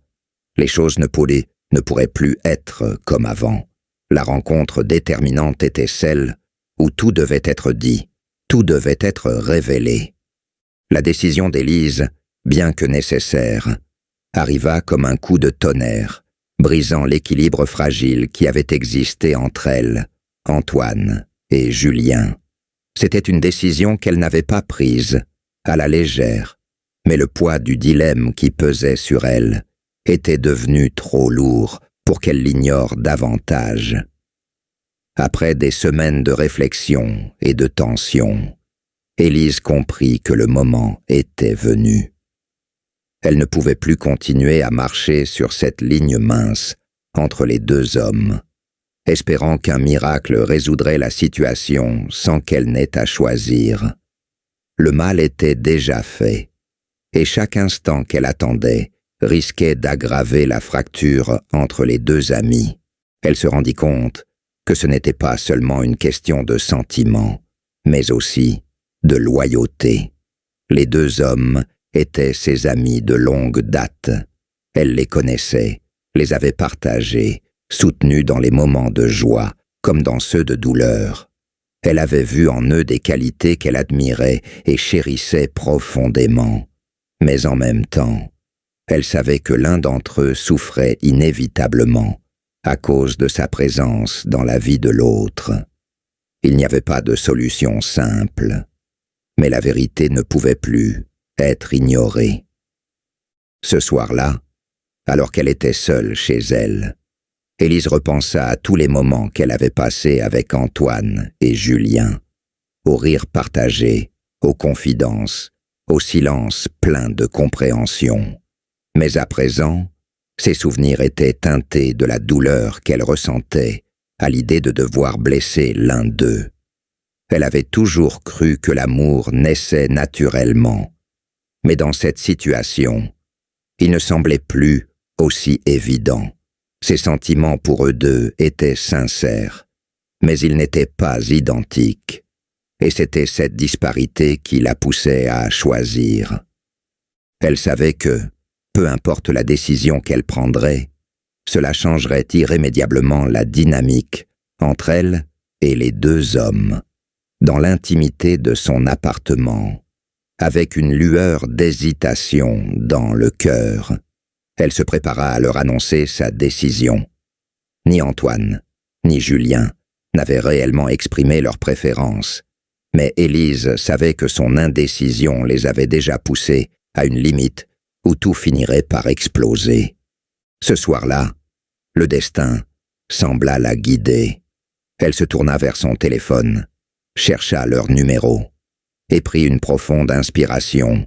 les choses ne pourraient plus être comme avant. La rencontre déterminante était celle où tout devait être dit, tout devait être révélé. La décision d'Élise, bien que nécessaire, arriva comme un coup de tonnerre, brisant l'équilibre fragile qui avait existé entre elle, Antoine et Julien. C'était une décision qu'elle n'avait pas prise, à la légère, mais le poids du dilemme qui pesait sur elle était devenu trop lourd pour qu'elle l'ignore davantage. Après des semaines de réflexion et de tension, Élise comprit que le moment était venu. Elle ne pouvait plus continuer à marcher sur cette ligne mince entre les deux hommes, espérant qu'un miracle résoudrait la situation sans qu'elle n'ait à choisir. Le mal était déjà fait, et chaque instant qu'elle attendait risquait d'aggraver la fracture entre les deux amis. Elle se rendit compte que ce n'était pas seulement une question de sentiment, mais aussi de loyauté. Les deux hommes étaient ses amis de longue date. Elle les connaissait, les avait partagés, soutenus dans les moments de joie comme dans ceux de douleur. Elle avait vu en eux des qualités qu'elle admirait et chérissait profondément. Mais en même temps, elle savait que l'un d'entre eux souffrait inévitablement à cause de sa présence dans la vie de l'autre. Il n'y avait pas de solution simple, mais la vérité ne pouvait plus être ignorée. Ce soir-là, alors qu'elle était seule chez elle, Élise repensa à tous les moments qu'elle avait passés avec Antoine et Julien, aux rires partagés, aux confidences, au silence plein de compréhension. Mais à présent, ses souvenirs étaient teintés de la douleur qu'elle ressentait à l'idée de devoir blesser l'un d'eux. Elle avait toujours cru que l'amour naissait naturellement, mais dans cette situation, il ne semblait plus aussi évident. Ses sentiments pour eux deux étaient sincères, mais ils n'étaient pas identiques, et c'était cette disparité qui la poussait à choisir. Elle savait que, peu importe la décision qu'elle prendrait, cela changerait irrémédiablement la dynamique entre elle et les deux hommes, dans l'intimité de son appartement, avec une lueur d'hésitation dans le cœur. Elle se prépara à leur annoncer sa décision. Ni Antoine, ni Julien n'avaient réellement exprimé leur préférence, mais Élise savait que son indécision les avait déjà poussés à une limite où tout finirait par exploser. Ce soir-là, Le destin sembla la guider. Elle se tourna vers son téléphone, chercha leur numéro et prit une profonde inspiration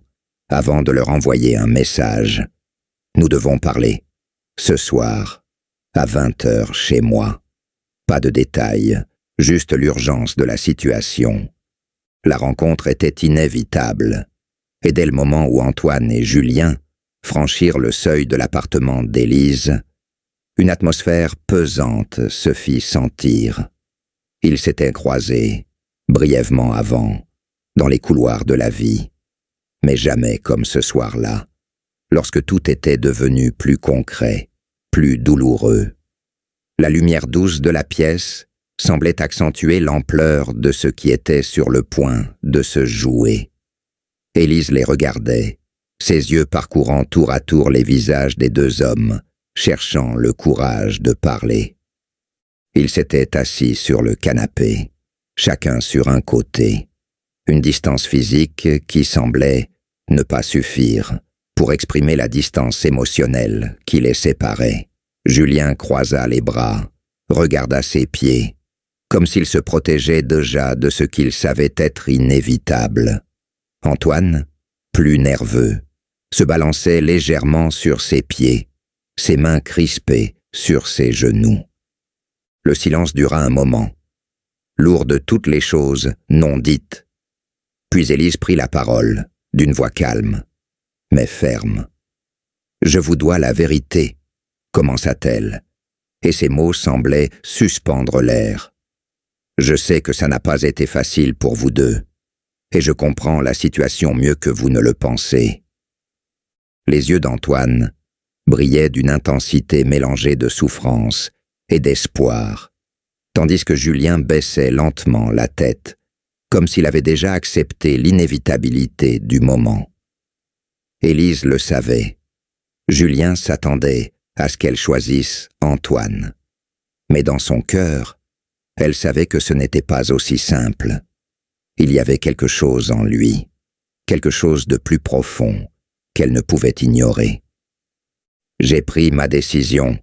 avant de leur envoyer un message. « Nous devons parler. Ce soir, à 20h chez moi. Pas de détails, juste l'urgence de la situation. » La rencontre était inévitable, et dès le moment où Antoine et Julien franchirent le seuil de l'appartement d'Élise, une atmosphère pesante se fit sentir. Ils s'étaient croisés, brièvement avant, dans les couloirs de la vie, mais jamais comme ce soir-là, lorsque tout était devenu plus concret, plus douloureux. La lumière douce de la pièce semblait accentuer l'ampleur de ce qui était sur le point de se jouer. Élise les regardait, ses yeux parcourant tour à tour les visages des deux hommes, cherchant le courage de parler. Ils s'étaient assis sur le canapé, chacun sur un côté, une distance physique qui semblait ne pas suffire pour exprimer la distance émotionnelle qui les séparait. Julien croisa les bras, regarda ses pieds, comme s'il se protégeait déjà de ce qu'il savait être inévitable. Antoine, plus nerveux, se balançait légèrement sur ses pieds, ses mains crispées sur ses genoux. Le silence dura un moment, lourd de toutes les choses non dites. Puis Élise prit la parole, d'une voix calme, mais ferme. « Je vous dois la vérité », commença-t-elle, et ses mots semblaient suspendre l'air. « Je sais que ça n'a pas été facile pour vous deux, et je comprends la situation mieux que vous ne le pensez. » Les yeux d'Antoine brillaient d'une intensité mélangée de souffrance et d'espoir, tandis que Julien baissait lentement la tête, comme s'il avait déjà accepté l'inévitabilité du moment. Élise le savait. Julien s'attendait à ce qu'elle choisisse Antoine. Mais dans son cœur, elle savait que ce n'était pas aussi simple. Il y avait quelque chose en lui, quelque chose de plus profond qu'elle ne pouvait ignorer. « J'ai pris ma décision »,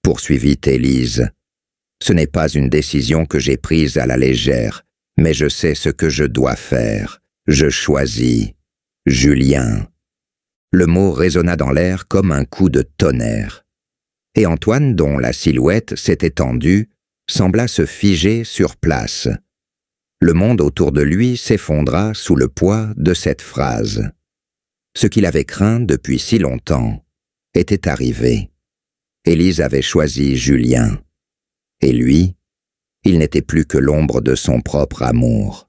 poursuivit Élise. « Ce n'est pas une décision que j'ai prise à la légère, mais je sais ce que je dois faire. Je choisis Julien. » Le mot résonna dans l'air comme un coup de tonnerre. Et Antoine, dont la silhouette s'était tendue, sembla se figer sur place. Le monde autour de lui s'effondra sous le poids de cette phrase. Ce qu'il avait craint depuis si longtemps était arrivé. Élise avait choisi Julien. Et lui, il n'était plus que l'ombre de son propre amour.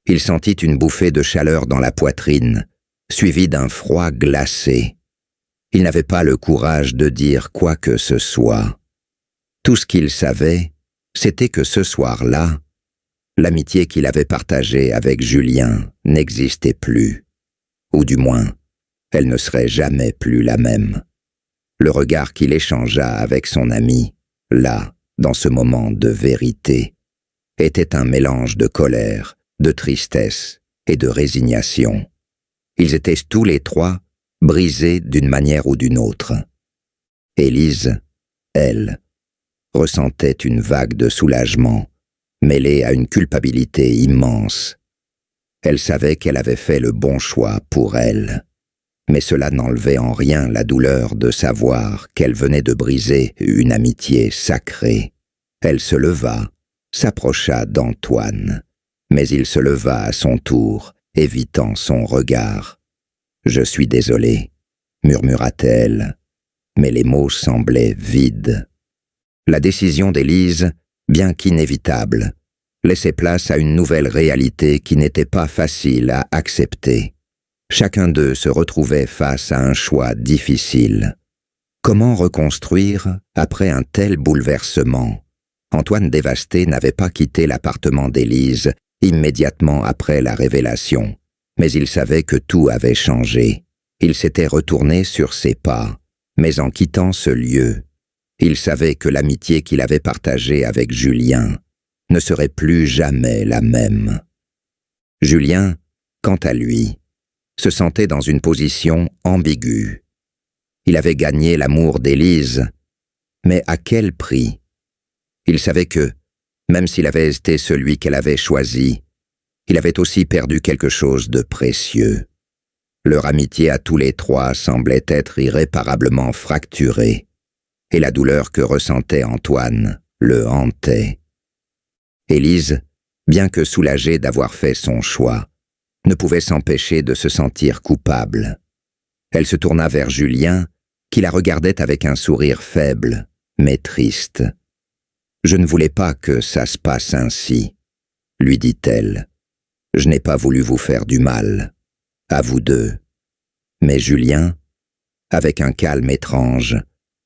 Il sentit une bouffée de chaleur dans la poitrine, suivie d'un froid glacé. Il n'avait pas le courage de dire quoi que ce soit. Tout ce qu'il savait, c'était que ce soir-là, l'amitié qu'il avait partagée avec Julien n'existait plus. Ou du moins, elle ne serait jamais plus la même. Le regard qu'il échangea avec son ami, là, dans ce moment de vérité, était un mélange de colère, de tristesse et de résignation. Ils étaient tous les trois brisés d'une manière ou d'une autre. Élise, elle, ressentait une vague de soulagement, mêlée à une culpabilité immense. Elle savait qu'elle avait fait le bon choix pour elle, mais cela n'enlevait en rien la douleur de savoir qu'elle venait de briser une amitié sacrée. Elle se leva, s'approcha d'Antoine, mais il se leva à son tour, évitant son regard. « Je suis désolé », murmura-t-elle, mais les mots semblaient vides. La décision d'Élise, bien qu'inévitable, laissait place à une nouvelle réalité qui n'était pas facile à accepter. Chacun d'eux se retrouvait face à un choix difficile. Comment reconstruire après un tel bouleversement? Antoine, dévasté, n'avait pas quitté l'appartement d'Élise immédiatement après la révélation, mais il savait que tout avait changé. Il s'était retourné sur ses pas, mais en quittant ce lieu, il savait que l'amitié qu'il avait partagée avec Julien ne serait plus jamais la même. Julien, quant à lui, se sentait dans une position ambiguë. Il avait gagné l'amour d'Élise, Mais à quel prix? Il savait que, même s'il avait été celui qu'elle avait choisi, il avait aussi perdu quelque chose de précieux. Leur amitié à tous les trois semblait être irréparablement fracturée, et la douleur que ressentait Antoine le hantait. Élise, bien que soulagée d'avoir fait son choix, ne pouvait s'empêcher de se sentir coupable. Elle se tourna vers Julien, qui la regardait avec un sourire faible, mais triste. « Je ne voulais pas que ça se passe ainsi, » lui dit-elle. « Je n'ai pas voulu vous faire du mal, à vous deux. » Mais Julien, avec un calme étrange,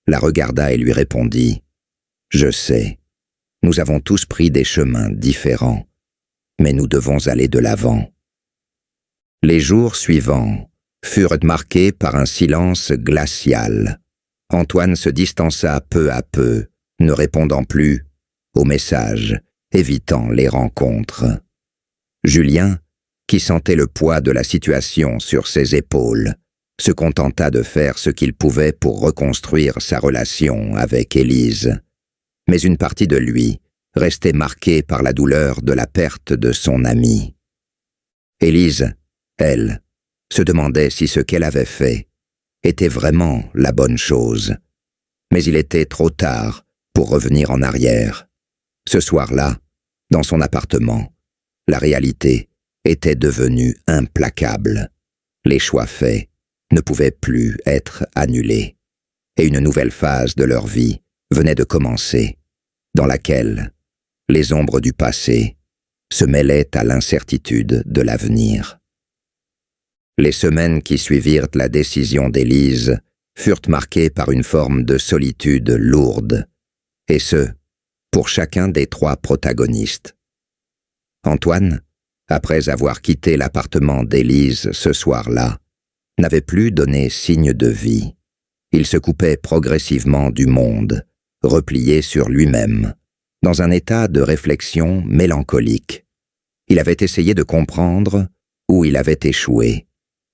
la regarda et lui répondit « Je sais, nous avons tous pris des chemins différents, mais nous devons aller de l'avant. » Les jours suivants furent marqués par un silence glacial. Antoine se distança peu à peu, ne répondant plus aux messages, évitant les rencontres. Julien, qui sentait le poids de la situation sur ses épaules, se contenta de faire ce qu'il pouvait pour reconstruire sa relation avec Élise. Mais une partie de lui restait marquée par la douleur de la perte de son amie. Élise, elle, se demandait si ce qu'elle avait fait était vraiment la bonne chose. Mais il était trop tard pour revenir en arrière. Ce soir-là, dans son appartement, la réalité était devenue implacable. Les choix faits ne pouvaient plus être annulés. Et une nouvelle phase de leur vie venait de commencer, dans laquelle les ombres du passé se mêlaient à l'incertitude de l'avenir. Les semaines qui suivirent la décision d'Élise furent marquées par une forme de solitude lourde, et ce, pour chacun des trois protagonistes. Antoine, après avoir quitté l'appartement d'Élise ce soir-là, n'avait plus donné signe de vie. Il se coupait progressivement du monde, replié sur lui-même, dans un état de réflexion mélancolique. Il avait essayé de comprendre où il avait échoué,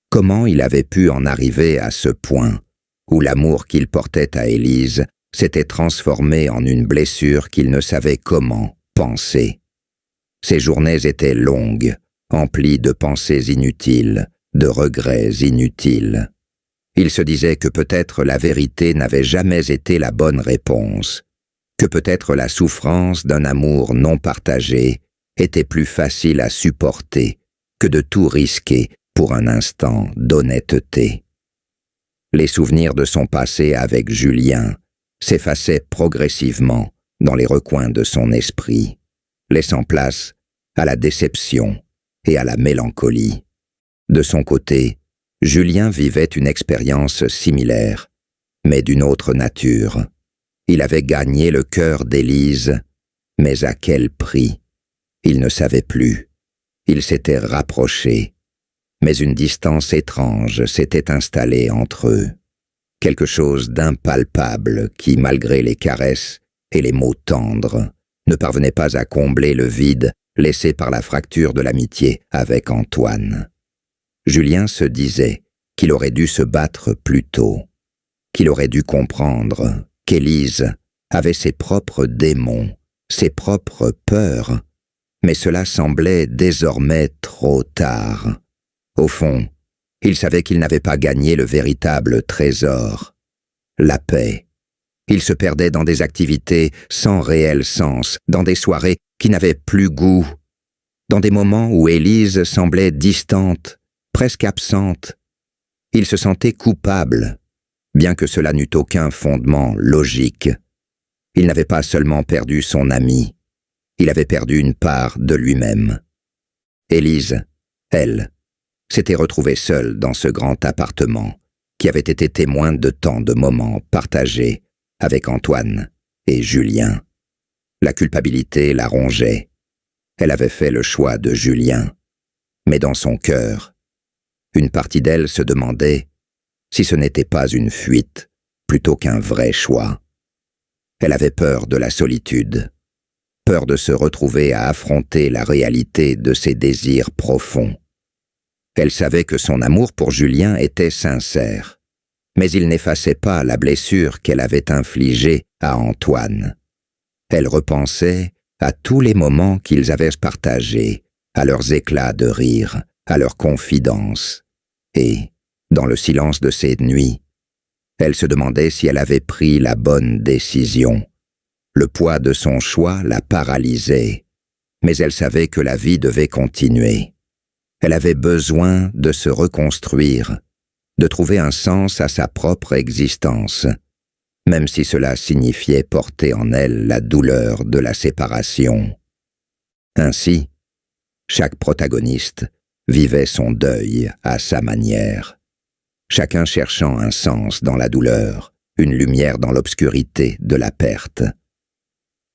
comment il avait pu en arriver à ce point, où l'amour qu'il portait à Élise s'était transformé en une blessure qu'il ne savait comment penser. Ses journées étaient longues, emplies de pensées inutiles, de regrets inutiles. Il se disait que peut-être la vérité n'avait jamais été la bonne réponse, que peut-être la souffrance d'un amour non partagé était plus facile à supporter que de tout risquer pour un instant d'honnêteté. Les souvenirs de son passé avec Julien s'effaçaient progressivement dans les recoins de son esprit, laissant place à la déception et à la mélancolie. De son côté, Julien vivait une expérience similaire, mais d'une autre nature. Il avait gagné le cœur d'Élise, mais à quel prix? Il ne savait plus. Il s'était rapproché, mais une distance étrange s'était installée entre eux. Quelque chose d'impalpable qui, malgré les caresses et les mots tendres, ne parvenait pas à combler le vide laissé par la fracture de l'amitié avec Antoine. Julien se disait qu'il aurait dû se battre plus tôt, qu'il aurait dû comprendre qu'Élise avait ses propres démons, ses propres peurs, mais cela semblait désormais trop tard. Au fond, il savait qu'il n'avait pas gagné le véritable trésor, la paix. Il se perdait dans des activités sans réel sens, dans des soirées qui n'avaient plus goût, dans des moments où Élise semblait distante, presque absente. Il se sentait coupable, bien que cela n'eût aucun fondement logique. Il n'avait pas seulement perdu son ami, il avait perdu une part de lui-même. Élise, elle, s'était retrouvée seule dans ce grand appartement qui avait été témoin de tant de moments partagés avec Antoine et Julien. La culpabilité la rongeait. Elle avait fait le choix de Julien, mais dans son cœur, une partie d'elle se demandait si ce n'était pas une fuite plutôt qu'un vrai choix. Elle avait peur de la solitude, peur de se retrouver à affronter la réalité de ses désirs profonds. Elle savait que son amour pour Julien était sincère, mais il n'effaçait pas la blessure qu'elle avait infligée à Antoine. Elle repensait à tous les moments qu'ils avaient partagés, à leurs éclats de rire, à leurs confidences, et, dans le silence de ces nuits, elle se demandait si elle avait pris la bonne décision. Le poids de son choix la paralysait, mais elle savait que la vie devait continuer. Elle avait besoin de se reconstruire, de trouver un sens à sa propre existence, même si cela signifiait porter en elle la douleur de la séparation. Ainsi, chaque protagoniste vivait son deuil à sa manière, chacun cherchant un sens dans la douleur, une lumière dans l'obscurité de la perte.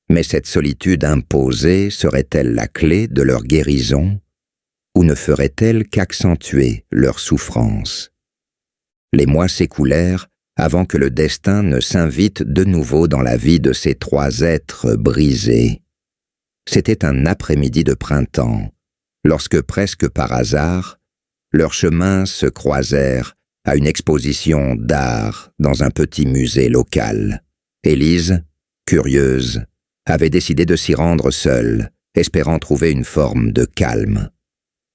Mais cette solitude imposée serait-elle la clé de leur guérison, ou ne ferait-elle qu'accentuer leur souffrance? Les mois s'écoulèrent avant que le destin ne s'invite de nouveau dans la vie de ces trois êtres brisés. C'était un après-midi de printemps, lorsque presque par hasard, leurs chemins se croisèrent à une exposition d'art dans un petit musée local. Élise, curieuse, avait décidé de s'y rendre seule, espérant trouver une forme de calme.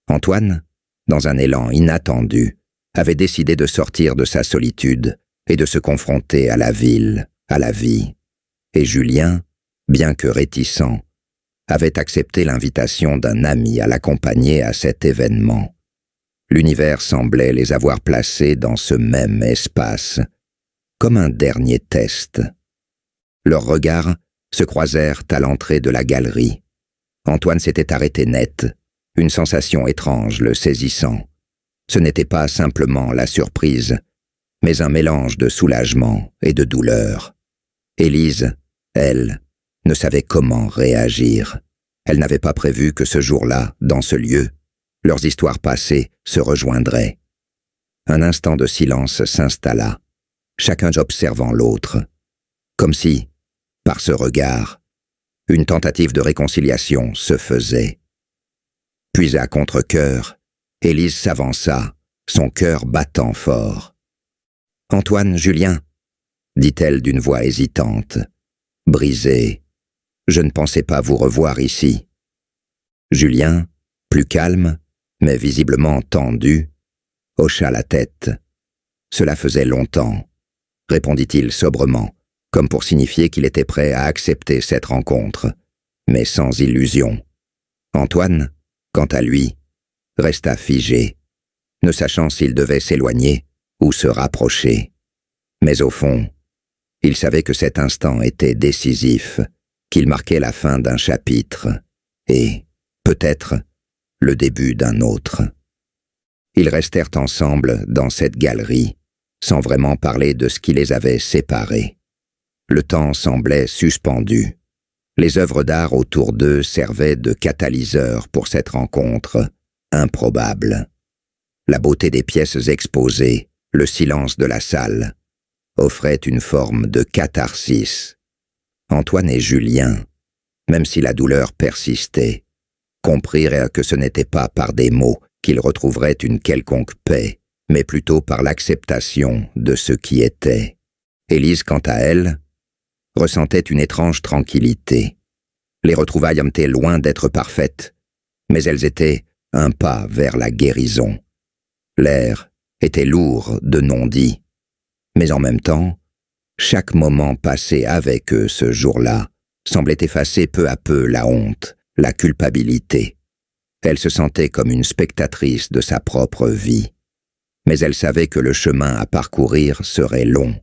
Antoine, dans un élan inattendu, avait décidé de sortir de sa solitude et de se confronter à la ville, à la vie. Et Julien, bien que réticent, avait accepté l'invitation d'un ami à l'accompagner à cet événement. L'univers semblait les avoir placés dans ce même espace, comme un dernier test. Leurs regards se croisèrent à l'entrée de la galerie. Antoine s'était arrêté net, une sensation étrange le saisissant. Ce n'était pas simplement la surprise, mais un mélange de soulagement et de douleur. Élise, elle, ne savait comment réagir. Elle n'avait pas prévu que ce jour-là, dans ce lieu, leurs histoires passées se rejoindraient. Un instant de silence s'installa, chacun observant l'autre, comme si, par ce regard, une tentative de réconciliation se faisait. Puis à contre-cœur, Élise s'avança, son cœur battant fort. « Antoine, Julien, » dit-elle d'une voix hésitante, brisée, « je ne pensais pas vous revoir ici. » Julien, plus calme, mais visiblement tendu, hocha la tête. « Cela faisait longtemps, » répondit-il sobrement, comme pour signifier qu'il était prêt à accepter cette rencontre, mais sans illusion. Antoine, quant à lui, resta figé, ne sachant s'il devait s'éloigner ou se rapprocher. Mais au fond, il savait que cet instant était décisif, qu'il marquait la fin d'un chapitre et, peut-être, le début d'un autre. Ils restèrent ensemble dans cette galerie, sans vraiment parler de ce qui les avait séparés. Le temps semblait suspendu. Les œuvres d'art autour d'eux servaient de catalyseur pour cette rencontre improbable. La beauté des pièces exposées, le silence de la salle, offraient une forme de catharsis. Antoine et Julien, même si la douleur persistait, comprirent que ce n'était pas par des mots qu'ils retrouveraient une quelconque paix, mais plutôt par l'acceptation de ce qui était. Élise, quant à elle, ressentait une étrange tranquillité. Les retrouvailles étaient loin d'être parfaites, mais elles étaient un pas vers la guérison. L'air était lourd de non-dits, mais en même temps, chaque moment passé avec eux ce jour-là semblait effacer peu à peu la honte, la culpabilité. Elle se sentait comme une spectatrice de sa propre vie, mais elle savait que le chemin à parcourir serait long,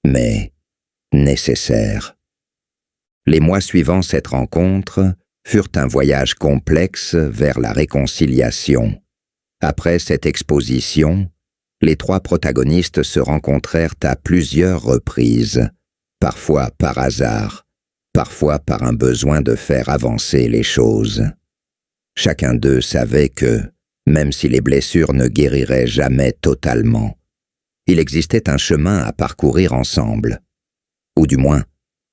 mais nécessaire. Les mois suivant cette rencontre furent un voyage complexe vers la réconciliation. Après cette exposition, les trois protagonistes se rencontrèrent à plusieurs reprises, parfois par hasard, parfois par un besoin de faire avancer les choses. Chacun d'eux savait que, même si les blessures ne guériraient jamais totalement, il existait un chemin à parcourir ensemble, ou du moins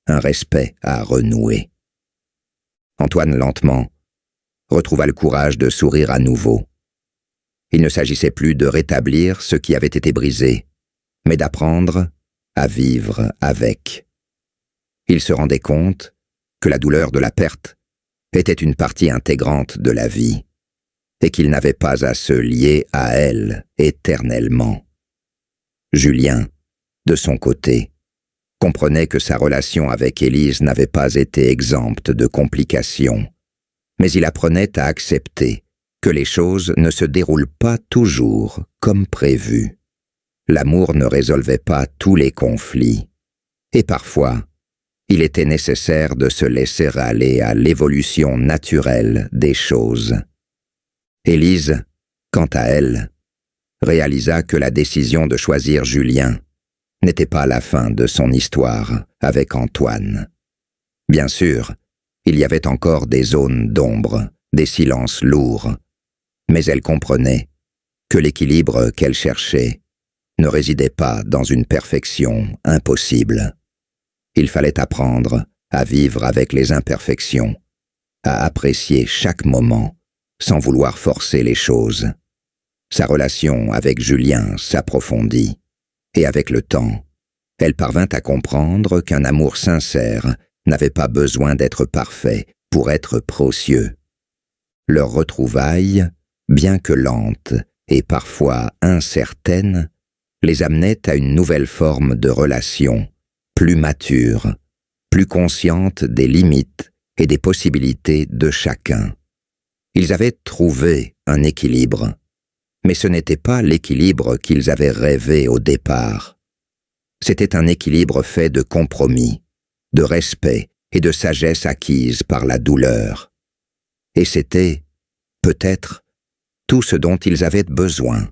un respect à renouer. Antoine, lentement, retrouva le courage de sourire à nouveau. Il ne s'agissait plus de rétablir ce qui avait été brisé, mais d'apprendre à vivre avec. Ils se rendaient compte que la douleur de la perte était une partie intégrante de la vie, et qu'ils n'avaient pas à se lier à elle éternellement. Julien, de son côté, comprenait que sa relation avec Élise n'avait pas été exempte de complications, mais il apprenait à accepter que les choses ne se déroulent pas toujours comme prévu. L'amour ne résolvait pas tous les conflits, et parfois, il était nécessaire de se laisser aller à l'évolution naturelle des choses. Élise, quant à elle, réalisa que la décision de choisir Julien n'était pas la fin de son histoire avec Antoine. Bien sûr, il y avait encore des zones d'ombre, des silences lourds, mais elle comprenait que l'équilibre qu'elle cherchait ne résidait pas dans une perfection impossible. Il fallait apprendre à vivre avec les imperfections, à apprécier chaque moment sans vouloir forcer les choses. Sa relation avec Julien s'approfondit, et avec le temps, elle parvint à comprendre qu'un amour sincère n'avait pas besoin d'être parfait pour être précieux. Leur retrouvaille, bien que lente et parfois incertaine, les amenait à une nouvelle forme de relation, plus mature, plus consciente des limites et des possibilités de chacun. Ils avaient trouvé un équilibre, mais ce n'était pas l'équilibre qu'ils avaient rêvé au départ. C'était un équilibre fait de compromis, de respect et de sagesse acquise par la douleur. Et c'était, peut-être, tout ce dont ils avaient besoin.